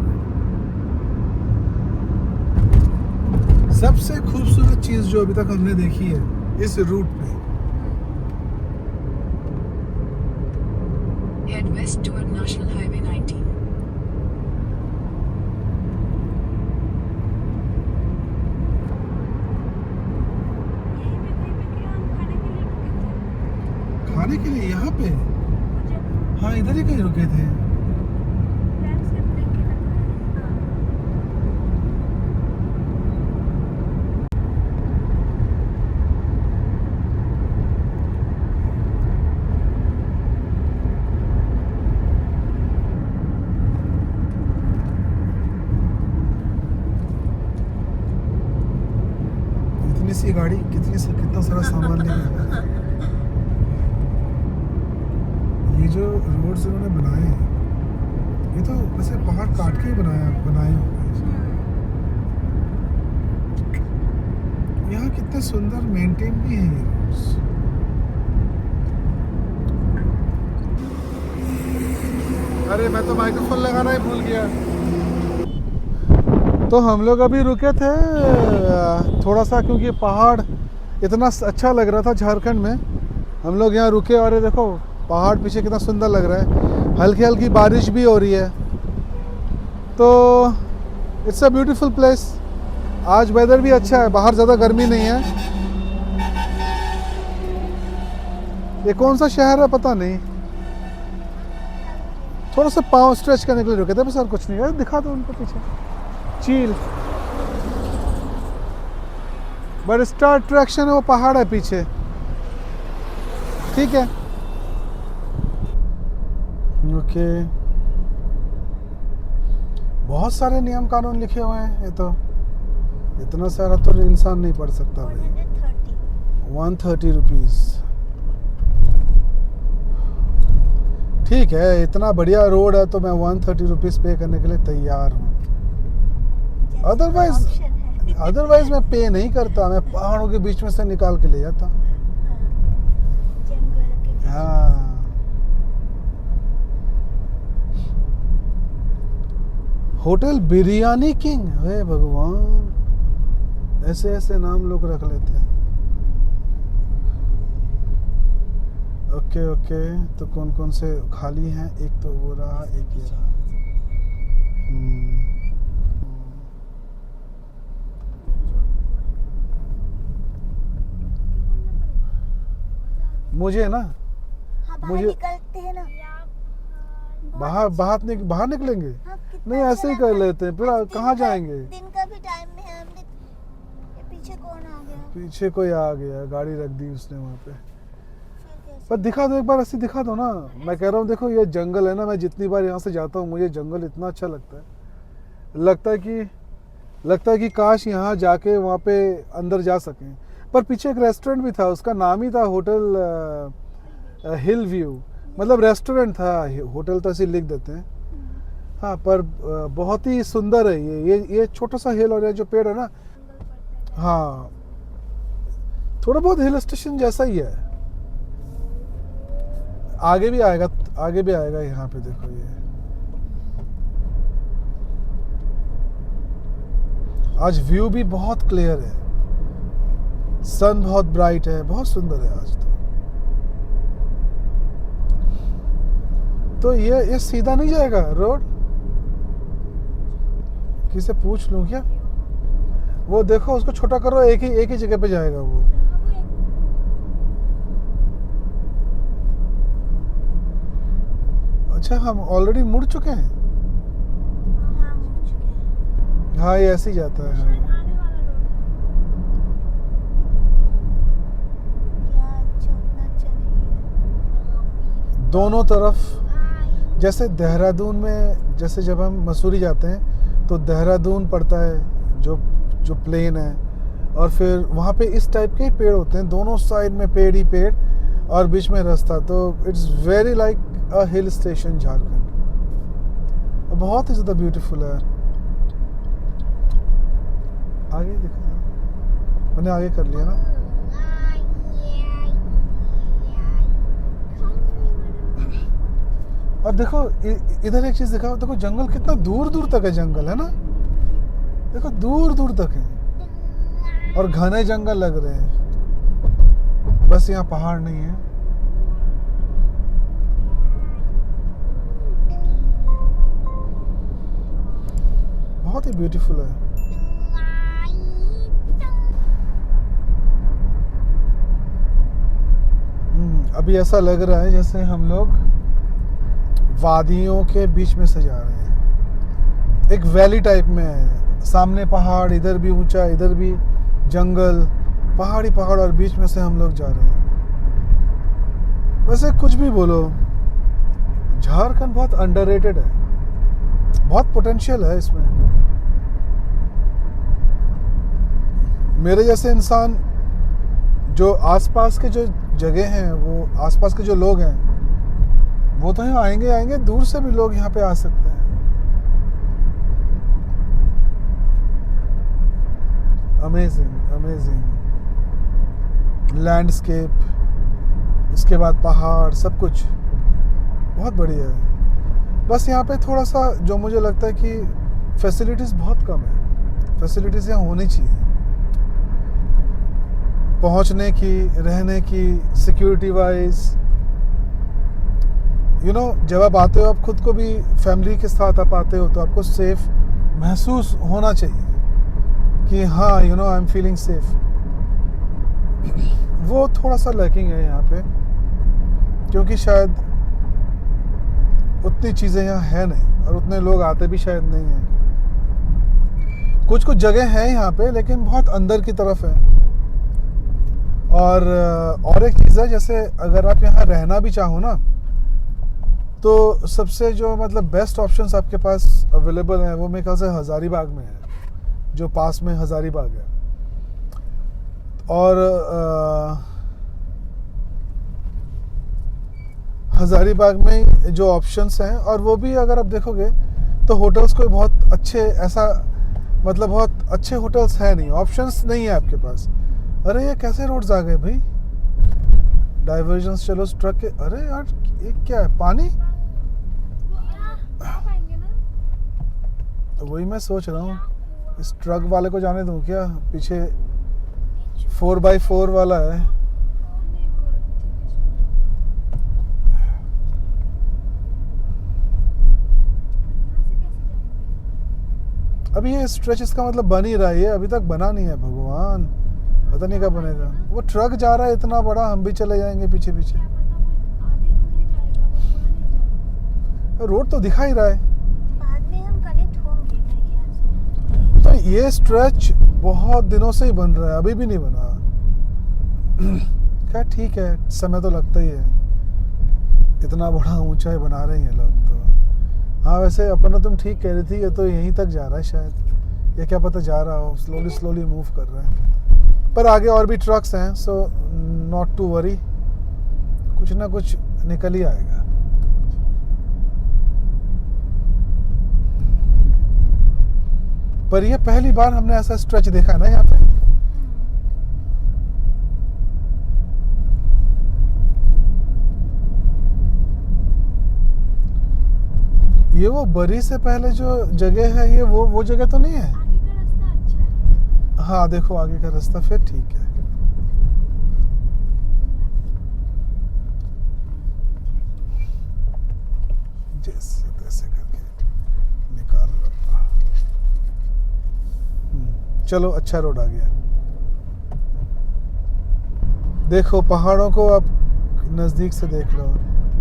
में। सबसे खूबसूरत चीज जो अभी तक हमने देखी है इस रूट पे, Head west toward National Highway 19. खाने के लिए यहाँ पे, हाँ इधर ही कहीं रुके थे। इतनी सी गाड़ी कितना सारा सामान लेके, ये जो रोड्स इन्होंने बनाए हैं ये तो वैसे पहाड़ काट के ही बनाए होंगे। यहाँ कितने सुंदर मेंटेन भी हैं ये रोड्स। अरे मैं तो माइक्रोफोन लगाना ही भूल गया। तो हम लोग अभी रुके थे थोड़ा सा, क्योंकि पहाड़ इतना अच्छा लग रहा था झारखंड में, हम लोग यहाँ रुके और ये देखो पहाड़ पीछे कितना सुंदर लग रहा है, हल्की हल्की बारिश भी हो रही है, तो इट्स अ ब्यूटीफुल प्लेस। आज वेदर भी अच्छा है, बाहर ज़्यादा गर्मी नहीं है। ये कौन सा शहर है पता नहीं, थोड़ा सा पाँव स्ट्रेच करने के लिए रुके थे बस, और कुछ नहीं है। दिखा दो उनको पीछे, चील बट स्टार अट्रैक्शन है वो पहाड़ है पीछे, ठीक है। ओके, बहुत सारे नियम कानून लिखे हुए हैं, ये तो इतना सारा तो इंसान नहीं पढ़ सकता भाई। 130। 130 रुपीज़, ठीक है, इतना बढ़िया रोड है तो मैं 130 रुपीज़ पे करने के लिए तैयार हूँ। अदरवाइज मैं पे नहीं करता, मैं पहाड़ों के बीच में से निकाल के ले जाता। हाँ, होटल बिरयानी किंग, हे भगवान, ऐसे ऐसे नाम लोग रख लेते हैं। ओके ओके, तो कौन कौन से खाली हैं? एक तो वो रहा, एक ये रहा। मुझे ना, हाँ, बाहर मुझे- निकलते हैं ना। बाहर निकलेंगे? हाँ, कितना नहीं, ऐसे ही अच्छा कर लग रहा है। लेते हैं, फिर आज कहाँ दिन का- जाएंगे? दिन का भी टाइम में है, हमने ये पीछे कौन आ गया? पीछे कोई आ गया, गाड़ी रख दी उसने वहाँ पे। फिर कैसे? पर दिखा दो एक बार, ऐसे दिखा दो ना। मैं कह रहा हूँ देखो, ये जंगल है ना, मैं जितनी बार यहाँ से जाता हूँ मुझे जंगल इतना अच्छा लगता है। लगता है कि काश यहाँ जाके वहाँ पे अंदर जा सकें। पर पीछे एक रेस्टोरेंट भी था, उसका नाम ही था होटल हिल व्यू, मतलब रेस्टोरेंट था, होटल तो ऐसे लिख देते हैं। हाँ, पर बहुत ही सुंदर है ये छोटा सा हिल और ये जो पेड़ है ना, हाँ, थोड़ा बहुत हिल स्टेशन जैसा ही है। आगे भी आएगा यहाँ पे, देखो ये आज व्यू भी बहुत क्लियर है, सन बहुत ब्राइट है, बहुत सुंदर है आज तो ये सीधा नहीं जाएगा रोड, किसे पूछ लूं क्या? वो देखो, उसको छोटा करो, एक ही जगह पे जाएगा वो। अच्छा, हम ऑलरेडी मुड़ चुके हैं। हाँ, मुड़ चुके हैं। हाँ, ये ऐसे ही जाता है। हाँ। क्या अच्छा, उतना अच्छा नहीं है। दोनों तरफ, जैसे देहरादून में, जैसे जब हम मसूरी जाते हैं तो देहरादून पड़ता है जो प्लेन है, और फिर वहाँ पे इस टाइप के पेड़ होते हैं, दोनों साइड में पेड़ ही पेड़ और बीच में रास्ता, तो it's very like a hill station Jharkhand. बहुत ही ज़्यादा ब्यूटीफुल है। आगे दिखा, मैंने आगे कर लिया ना। और देखो इधर एक चीज दिखाओ, देखो जंगल कितना दूर दूर तक है, जंगल है ना, देखो दूर दूर तक है और घने जंगल लग रहे हैं, बस यहाँ पहाड़ नहीं है। बहुत ही ब्यूटीफुल है। अभी ऐसा लग रहा है जैसे हम लोग वादियों के बीच में से जा रहे हैं, एक वैली टाइप में है, सामने पहाड़, इधर भी ऊंचा, इधर भी जंगल, पहाड़ी पहाड़, और बीच में से हम लोग जा रहे हैं। वैसे कुछ भी बोलो, झारखंड बहुत अंडररेटेड है, बहुत पोटेंशियल है इसमें। मेरे जैसे इंसान जो आसपास के जो जगह हैं, वो आसपास के जो लोग हैं, वो तो यहाँ आएंगे, दूर से भी लोग यहाँ पे आ सकते हैं। अमेजिंग लैंडस्केप, इसके बाद पहाड़, सब कुछ बहुत बढ़िया है। बस यहाँ पे थोड़ा सा जो मुझे लगता है कि फैसिलिटीज़ बहुत कम है, फैसिलिटीज़ यहाँ होनी चाहिए, पहुँचने की, रहने की, सिक्योरिटी वाइज। जब आप आते हो, आप खुद को भी फैमिली के साथ आप आते हो, तो आपको सेफ महसूस होना चाहिए कि हाँ, आई एम फीलिंग सेफ। वो थोड़ा सा लैकिंग है यहाँ पे, क्योंकि शायद उतनी चीज़ें यहाँ है नहीं और उतने लोग आते भी शायद नहीं हैं। कुछ जगह है यहाँ पे, लेकिन बहुत अंदर की तरफ है, और एक चीज़ है, जैसे अगर आप यहाँ रहना भी चाहो ना, तो सबसे जो मतलब बेस्ट ऑप्शंस आपके पास अवेलेबल हैं वो मेरे ख्याल से हज़ारीबाग में है, जो पास में हज़ारीबाग है। और हज़ारीबाग में जो ऑप्शंस हैं, और वो भी अगर आप देखोगे तो होटल्स कोई बहुत अच्छे, ऐसा मतलब बहुत अच्छे होटल्स है नहीं, ऑप्शंस नहीं है आपके पास। अरे ये कैसे रोड्स आ गए भाई, डाइवर्जन्स। चलो उस ट्रक के, अरे यार ये क्या है, पानी? तो वही मैं सोच रहा हूँ, इस ट्रक वाले को जाने दूँ क्या? पीछे 4x4 वाला है। अभी ये स्ट्रेच इसका मतलब बन ही रहा है, ये अभी तक बना नहीं है। भगवान, पता नहीं कब बनेगा। वो ट्रक जा रहा है इतना बड़ा, हम भी चले जाएंगे पीछे पीछे। रोड तो दिखा ही रहा है। बाद में हम कनेक्ट होंगे मेरे ख्याल से। तो ये स्ट्रेच बहुत दिनों से ही बन रहा है, अभी भी नहीं बना। क्या, ठीक है, समय तो लगता ही है, इतना बड़ा ऊंचाई बना रहे हैं लोग तो। हाँ वैसे अपना तुम ठीक कह रही थी, ये तो यहीं तक जा रहा है शायद, या क्या पता जा रहा हो, स्लोली स्लोली मूव कर रहा है। पर आगे और भी ट्रक्स हैं, सो नॉट टू वरी, कुछ ना कुछ निकल ही आएगा। पर ये पहली बार हमने ऐसा स्ट्रेच देखा है ना यहाँ पे। ये वो बरी से पहले जो जगह है, ये वो जगह तो नहीं है? आगे का रास्ता अच्छा है। हाँ देखो आगे का रास्ता, फिर ठीक है। जैसे तैसे करके निकाल लो। चलो अच्छा रोड आ गया। देखो पहाड़ों को आप नजदीक से देख लो,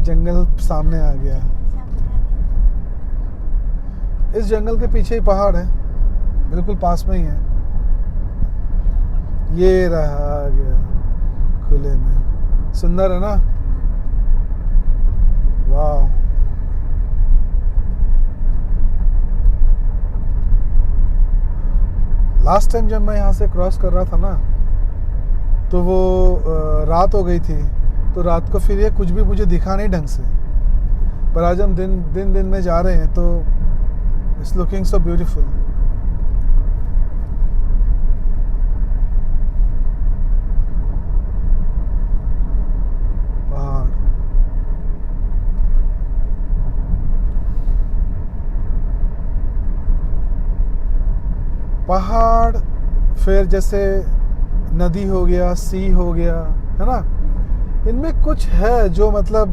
जंगल सामने आ गया। इस जंगल के पीछे ही पहाड़ है, बिल्कुल पास में ही है। ये रहा आ गया खुले में, सुंदर है ना? वाह, लास्ट टाइम जब मैं यहाँ से क्रॉस कर रहा था ना, तो वो रात हो गई थी, तो रात को फिर ये कुछ भी मुझे दिखा नहीं ढंग से। पर आज हम दिन में जा रहे हैं, तो इट्स लुकिंग सो ब्यूटीफुल। पहाड़, पहाड़, फिर जैसे नदी हो गया, सी हो गया, है ना? इनमें कुछ है जो मतलब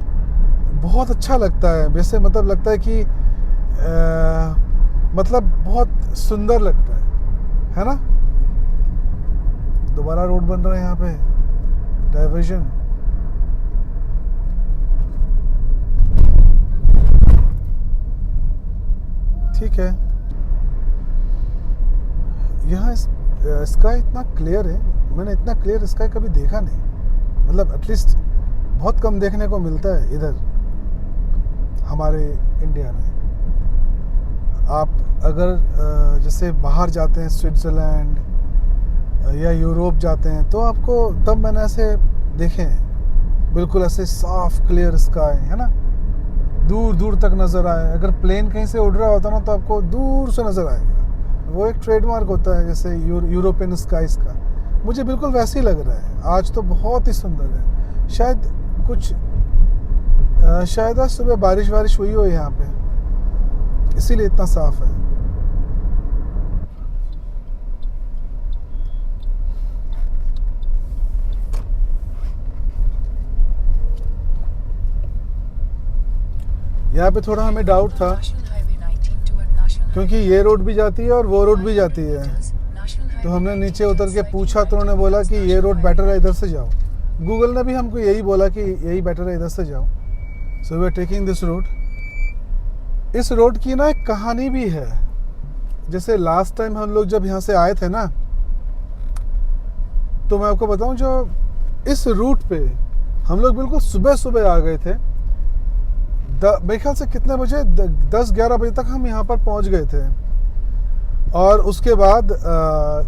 बहुत अच्छा लगता है। वैसे मतलब लगता है कि मतलब बहुत सुंदर लगता है ना? दोबारा रोड बन रहा है यहाँ पे, डाइवर्जन। ठीक है, यहाँ स्काई इतना क्लियर है, मैंने इतना क्लियर स्काई कभी देखा नहीं। मतलब एटलीस्ट बहुत कम देखने को मिलता है इधर हमारे इंडिया में। आप अगर जैसे बाहर जाते हैं, स्विट्ज़रलैंड या यूरोप जाते हैं, तो आपको तब मैंने ऐसे देखे हैं, बिल्कुल ऐसे साफ क्लियर स्काई, है ना? दूर दूर तक नज़र आए। अगर प्लेन कहीं से उड़ रहा होता ना, तो आपको दूर से नज़र आएगा। वो एक ट्रेडमार्क होता है जैसे यूरोपियन स्काइज का। मुझे बिल्कुल वैसे ही लग रहा है। आज तो बहुत ही सुंदर है। शायद आज सुबह बारिश हुई हो यहाँ पे, इसीलिए इतना साफ है। यहाँ पे थोड़ा हमें डाउट था, National Highway 19 toward National क्योंकि ये रोड भी जाती है और वो रोड भी जाती है। तो हमने नीचे उतर के पूछा, तो उन्होंने बोला कि ये रोड बेटर है, इधर से जाओ। गूगल ने भी हमको यही बोला कि यही बेटर है, इधर से जाओ। So we are taking this road. इस रोड की ना एक कहानी भी है। जैसे लास्ट टाइम हम लोग जब यहाँ से आए थे ना, तो मैं आपको बताऊं, जो इस रूट पे हम लोग बिल्कुल सुबह सुबह आ गए थे। मेरे ख्याल से कितने बजे, 10-11 बजे तक हम यहाँ पर पहुँच गए थे। और उसके बाद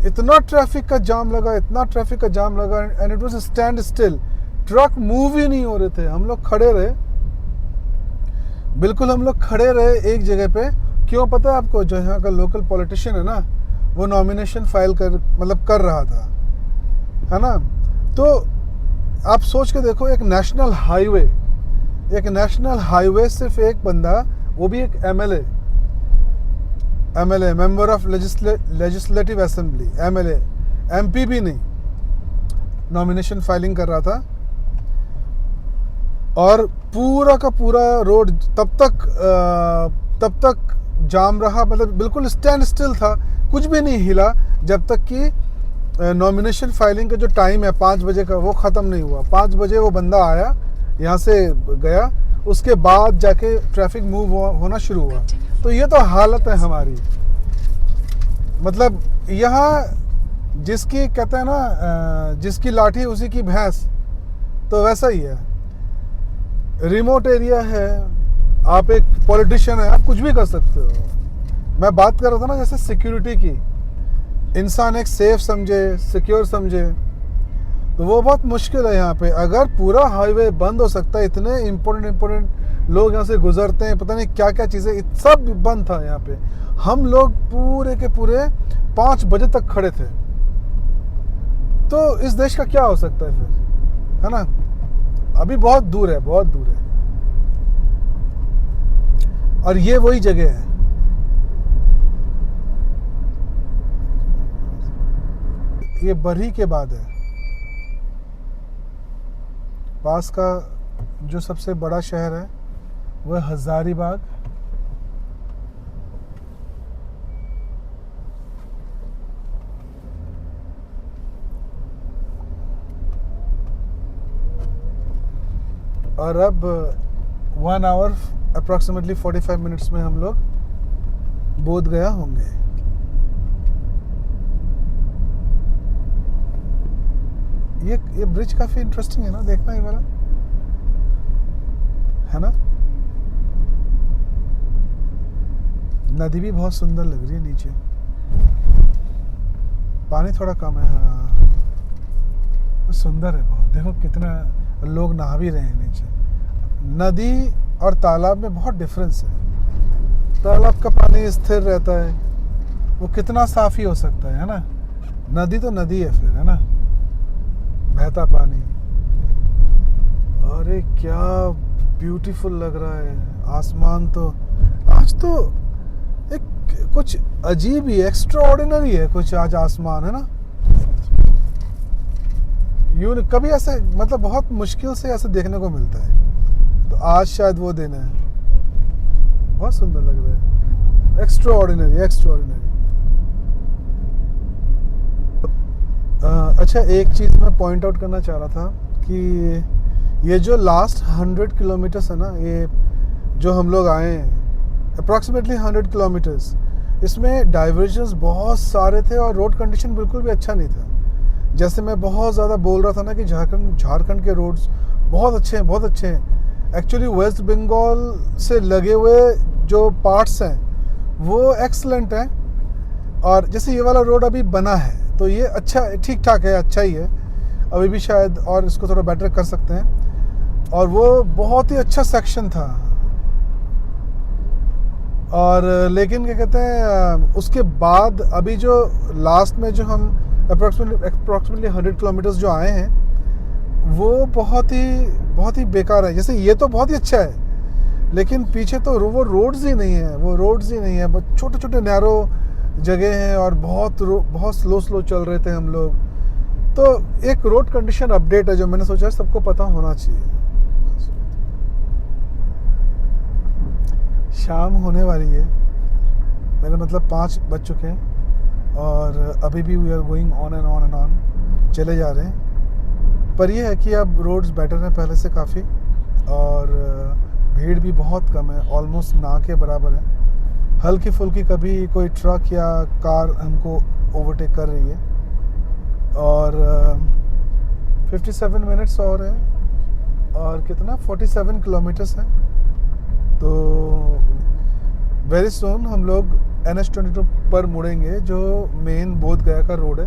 इतना ट्रैफिक का जाम लगा, इतना ट्रैफिक का जाम लगा, and it was standstill. Truck move ही नहीं हो रहे थे, हम लोग खड़े रहे, बिल्कुल हम लोग खड़े रहे एक जगह पे। क्यों पता है आपको? जो यहाँ का लोकल पॉलिटिशियन है ना, वो नॉमिनेशन फाइल कर रहा था, है ना। तो आप सोच के देखो, एक नेशनल हाईवे सिर्फ एक बंदा, वो भी एक MLA, member of legislative assembly, MLA, MP भी नहीं, नॉमिनेशन फाइलिंग कर रहा था। और पूरा का पूरा रोड तब तक जाम रहा, मतलब बिल्कुल स्टैंड स्टिल था, कुछ भी नहीं हिला, जब तक कि नॉमिनेशन फाइलिंग का जो टाइम है 5 बजे का, वो ख़त्म नहीं हुआ। 5 बजे वो बंदा आया, यहाँ से गया, उसके बाद जाके ट्रैफिक मूव होना शुरू हुआ। तो ये तो हालत है हमारी। मतलब यहाँ जिसकी कहते हैं ना, जिसकी लाठी उसी की भैंस, तो वैसा ही है। रिमोट एरिया है, आप एक पॉलिटिशियन है, आप कुछ भी कर सकते हो। मैं बात कर रहा था ना जैसे सिक्योरिटी की, इंसान एक सेफ समझे, सिक्योर समझे, तो वो बहुत मुश्किल है यहाँ पे। अगर पूरा हाईवे बंद हो सकता है, इतने इम्पोर्टेंट लोग यहाँ से गुजरते हैं, पता नहीं क्या क्या चीज़ें, सब बंद था यहाँ पे। हम लोग पूरे के पूरे 5 बजे तक खड़े थे। तो इस देश का क्या हो सकता है फिर, है ना। अभी बहुत दूर है, बहुत दूर है। और ये वही जगह है, ये बरही के बाद है। पास का जो सबसे बड़ा शहर है वह हजारीबाग। और अब 1 आवर अप्रॉक्सीमेटली 45 मिनट्स में हम लोग बोध गया होंगे। ये ब्रिज काफी इंटरेस्टिंग है ना, देखना ये वाला, है ना। नदी भी बहुत सुंदर लग रही है, नीचे पानी थोड़ा कम है, हाँ सुंदर है बहुत। देखो कितना लोग नहा भी रहे हैं नीचे। नदी और तालाब में बहुत डिफरेंस है। तालाब का पानी स्थिर रहता है, वो कितना साफ ही हो सकता है ना। नदी तो नदी है फिर, है ना, बहता पानी। अरे क्या ब्यूटीफुल लग रहा है आसमान। तो आज तो एक कुछ अजीब ही, एक्स्ट्राऑर्डिनरी है कुछ आज आसमान, है ना। यूं कभी ऐसे, मतलब बहुत मुश्किल से ऐसे देखने को मिलता है। तो आज शायद वो दिन है। बहुत सुंदर लग रहा है, एक्स्ट्राऑर्डिनरी। अच्छा, एक चीज़ मैं पॉइंट आउट करना चाह रहा था कि ये जो लास्ट 100 किलोमीटर्स है ना, ये जो हम लोग आए हैं अप्रॉक्सीमेटली 100 किलोमीटर्स, इसमें डाइवर्जन्स बहुत सारे थे और रोड कंडीशन बिल्कुल भी अच्छा नहीं था। जैसे मैं बहुत ज़्यादा बोल रहा था ना कि झारखंड के रोड्स बहुत अच्छे हैं, बहुत अच्छे हैं। एक्चुअली वेस्ट बंगाल से लगे हुए जो पार्ट्स हैं वो एक्सलेंट हैं। और जैसे ये वाला रोड अभी बना है तो ये अच्छा, ठीक ठाक है, अच्छा ही है। अभी भी शायद और इसको थोड़ा बेटर कर सकते हैं। और वो बहुत ही अच्छा सेक्शन था। और लेकिन क्या कहते हैं, उसके बाद अभी जो लास्ट में जो हम अप्रॉक्सीमेटली 100 किलोमीटर्स जो आए हैं, वो बहुत ही बेकार है। जैसे ये तो बहुत ही अच्छा है, लेकिन पीछे तो वो रोड्स ही नहीं है, बहुत छोटे छोटे नैरो जगह हैं और बहुत स्लो चल रहे थे हम लोग। तो एक रोड कंडीशन अपडेट है जो मैंने सोचा सबको पता होना चाहिए। शाम होने वाली है, मेरा मतलब 5 बज चुके हैं और अभी भी we are going on and on चले जा रहे हैं। पर यह है कि अब रोड्स बेटर हैं पहले से काफ़ी, और भीड़ भी बहुत कम है, ऑलमोस्ट ना के बराबर है। हल्की फुल्की कभी कोई ट्रक या कार हमको ओवरटेक कर रही है। और 57 मिनट्स और हैं और कितना 47 किलोमीटर्स हैं। तो वेरी सून हम लोग NH22 पर मुड़ेंगे जो मेन बोध गया का रोड है।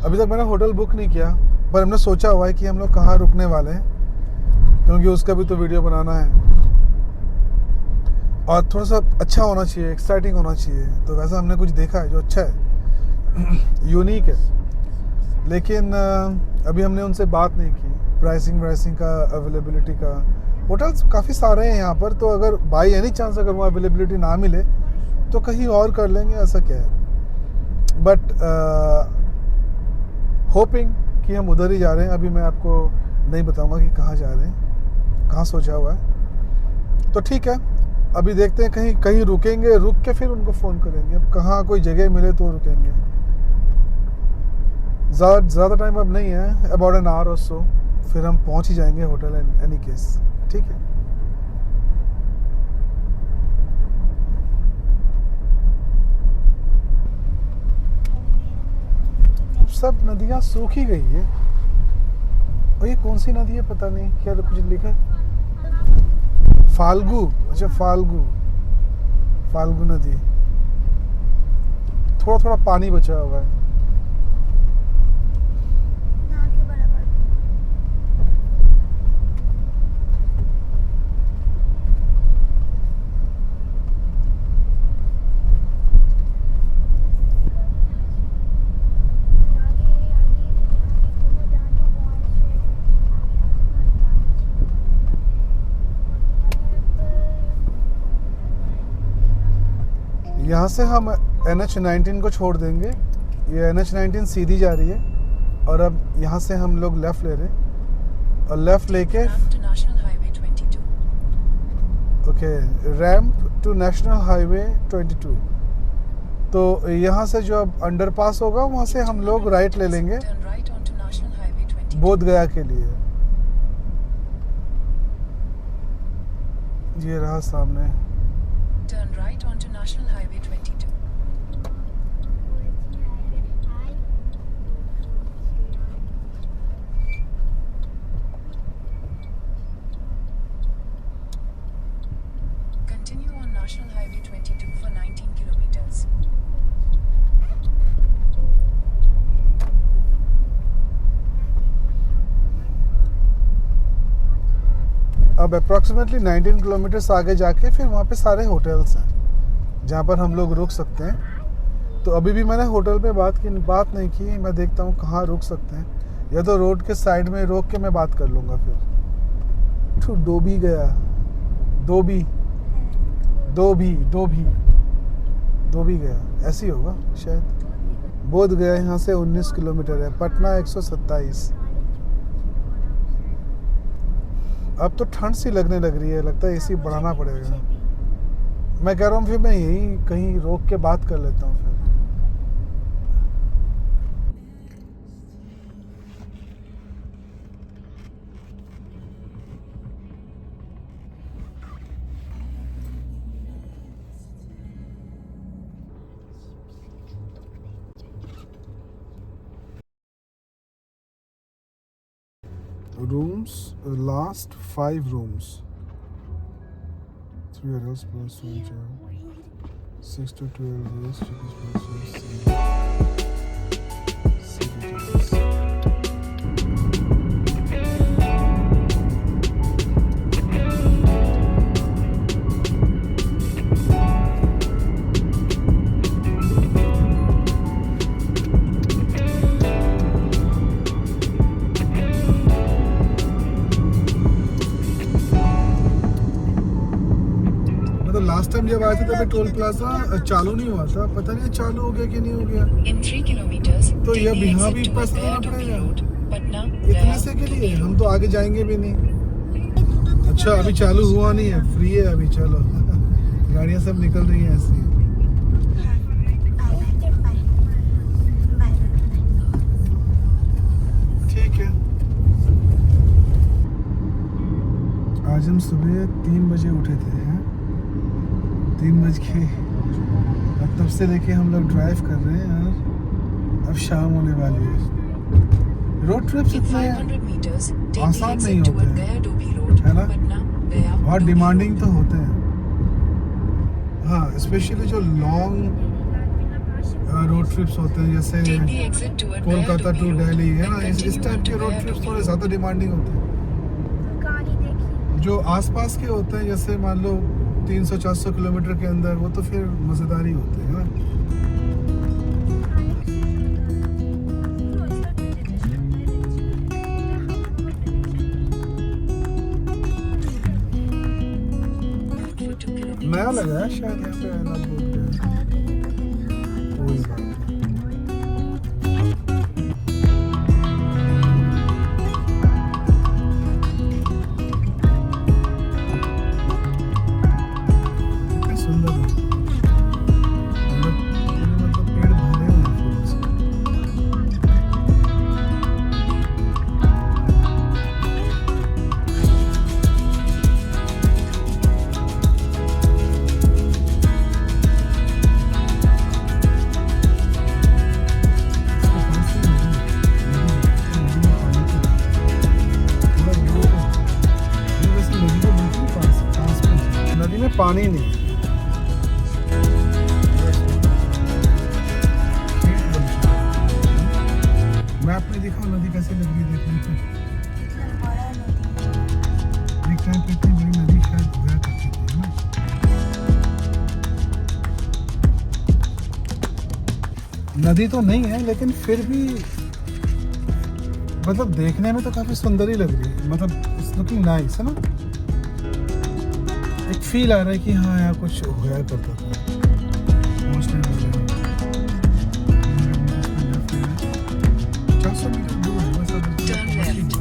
अभी तक मैंने होटल बुक नहीं किया, पर हमने सोचा हुआ है कि हम लोग कहाँ रुकने वाले हैं, क्योंकि उसका भी तो वीडियो बनाना है और थोड़ा सा अच्छा होना चाहिए, एक्साइटिंग होना चाहिए। तो वैसा हमने कुछ देखा है जो अच्छा है, यूनिक है। लेकिन अभी हमने उनसे बात नहीं की प्राइसिंग वाइसिंग का, अवेलेबिलिटी का। होटल्स काफ़ी सारे हैं यहाँ पर, तो अगर बाई एनी चांस अगर वहाँ अवेलेबिलिटी ना मिले तो कहीं और कर लेंगे, ऐसा क्या है। बट होपिंग कि हम उधर ही जा रहे हैं। अभी मैं आपको नहीं बताऊंगा कि कहाँ जा रहे हैं, कहाँ सोचा हुआ है। तो ठीक है, अभी देखते हैं, कहीं कहीं रुकेंगे, रुक के फिर उनको फ़ोन करेंगे। अब कहाँ कोई जगह मिले तो रुकेंगे। ज़्यादा टाइम अब नहीं है, अबाउट एन आवर और सो, फिर हम पहुँच ही जाएंगे होटल इन एनी केस। ठीक है, सब नदियाँ सूख ही गई है। और ये कौन सी नदी है पता नहीं, क्या कुछ लिखा है, फाल्गु। अच्छा, फाल्गु नदी। थोड़ा थोड़ा पानी बचा हुआ है। ना के बराबर। यहाँ से हम NH19 को छोड़ देंगे। ये NH19 सीधी जा रही है और अब यहाँ से हम लोग लेफ़्ट ले रहे हैं और लेफ़्ट लेके Ramp to National Highway 22. Okay, ramp to National Highway 22। तो यहाँ से जो अब अंडरपास होगा वहाँ से हम लोग राइट ले लेंगे Turn right onto National Highway 22. बोध गया के लिए। ये रहा सामने। Turn right onto National Highway 22. Continue on National Highway 22 for 19 kilometers. अब अप्रॉक्सीमेटली 19 किलोमीटर्स आगे जाके फिर वहाँ पे सारे होटल्स हैं जहाँ पर हम लोग रुक सकते हैं। तो अभी भी मैंने होटल पे बात नहीं की। मैं देखता हूँ कहाँ रुक सकते हैं, या तो रोड के साइड में रोक के मैं बात कर लूँगा। फिर डोबी गया, धोबी गया, ऐसी होगा शायद। बोध गया यहाँ से 19 किलोमीटर है, पटना 127। अब तो ठंड सी लगने लग रही है, लगता है एसी बढ़ाना पड़ेगा। मैं कह रहा हूँ फिर मैं यही कहीं रोक के बात कर लेता हूँ फिर। Rooms, last 5 rooms. 3 adults plus 1 child. 6 to 12 years. Last time जब आए थे तभी टोल प्लाजा चालू नहीं हुआ था, पता नहीं चालू हो गया कि नहीं हो गया। In 3 kilometers, तो ये take the यहाँ भी exit पास towards करना Gaya Dobi पड़ेगा। Road, Patna, इतने Gaya, से के लिए Dobi हम Road. तो आगे जाएंगे भी नहीं। अच्छा, अभी चालू हुआ नहीं है, फ्री है अभी। चलो गाड़ियाँ सब निकल रही हैं ऐसी। ठीक है, आज हम सुबह 3 बजे उठे थे, हैं 3 बज के, अब तब से लेके हम लोग ड्राइव कर रहे हैं और अब शाम होने वाली है। रोड ट्रिप्स In इतने 500 meters, take the आसान नहीं exit होते toward हैं, Gaya Dobi Road, है ना? Patna, Gaya बहुत Dobi डिमांडिंग Road. तो होते हैं। हाँ, स्पेशली जो लॉन्ग रोड ट्रिप्स होते हैं, जैसे Take the exit toward Gaya Kolkata Dobi to Road Delhi, है ना, and इस continue टाइप on के to road Gaya trips Dobi थोड़े Road. ज़्यादा डिमांडिंग होते हैं। गाड़ी देखिए। जो आसपास के होते हैं, जैसे मान लो 300-400 किलोमीटर के अंदर, वो तो फिर मज़ेदार ही होते हैं ना। For 2 kilometers. नया लगा है शायद यहाँ पे आना बोल के। कोई बात नहीं। कितने सुंदर है। मतलब पेड़ भरे हुए हैं फूलों से। नदी में पानी नहीं है। मैप में दिखाओ नदी कैसे लग रही है देखने को। बड़ा नदी। एक टाइम पे इतनी बड़ी नदी शायद हुआ करती थी, है ना। नदी तो नहीं है, लेकिन फिर भी मतलब देखने में तो काफी सुंदर ही लग रही है। मतलब इट्स लुकिंग नाइस, है ना। एक फील आ रहा है कि हाँ यहाँ कुछ होया करता था। पहुंचने वाले हैं। 400 मीटर दूर है बस, अब Turn पहुंच ही left. गए।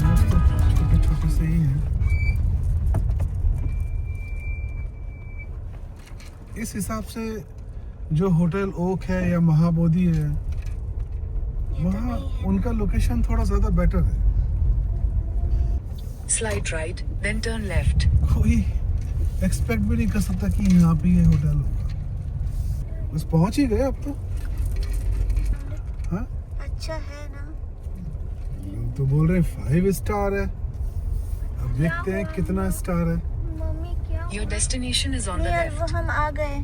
रोड तो छोटे-छोटे से ही हैं। इस हिसाब से जो होटल ओक है या महाबोधि है, वहाँ उनका लोकेशन थोड़ा ज़्यादा बेटर है। Slide right, then turn left. कोई एक्सपेक्ट भी नहीं कर सकता कि यहाँ पे ये होटल होगा। बस पहुँच ही गए अब तो। हाँ, अच्छा है ना। लोग तो बोल रहे हैं 5 स्टार है। अब देखते हैं कितना स्टार है। मम्मी क्या Your destination is on the नहीं यार, वो left. हम आ गए।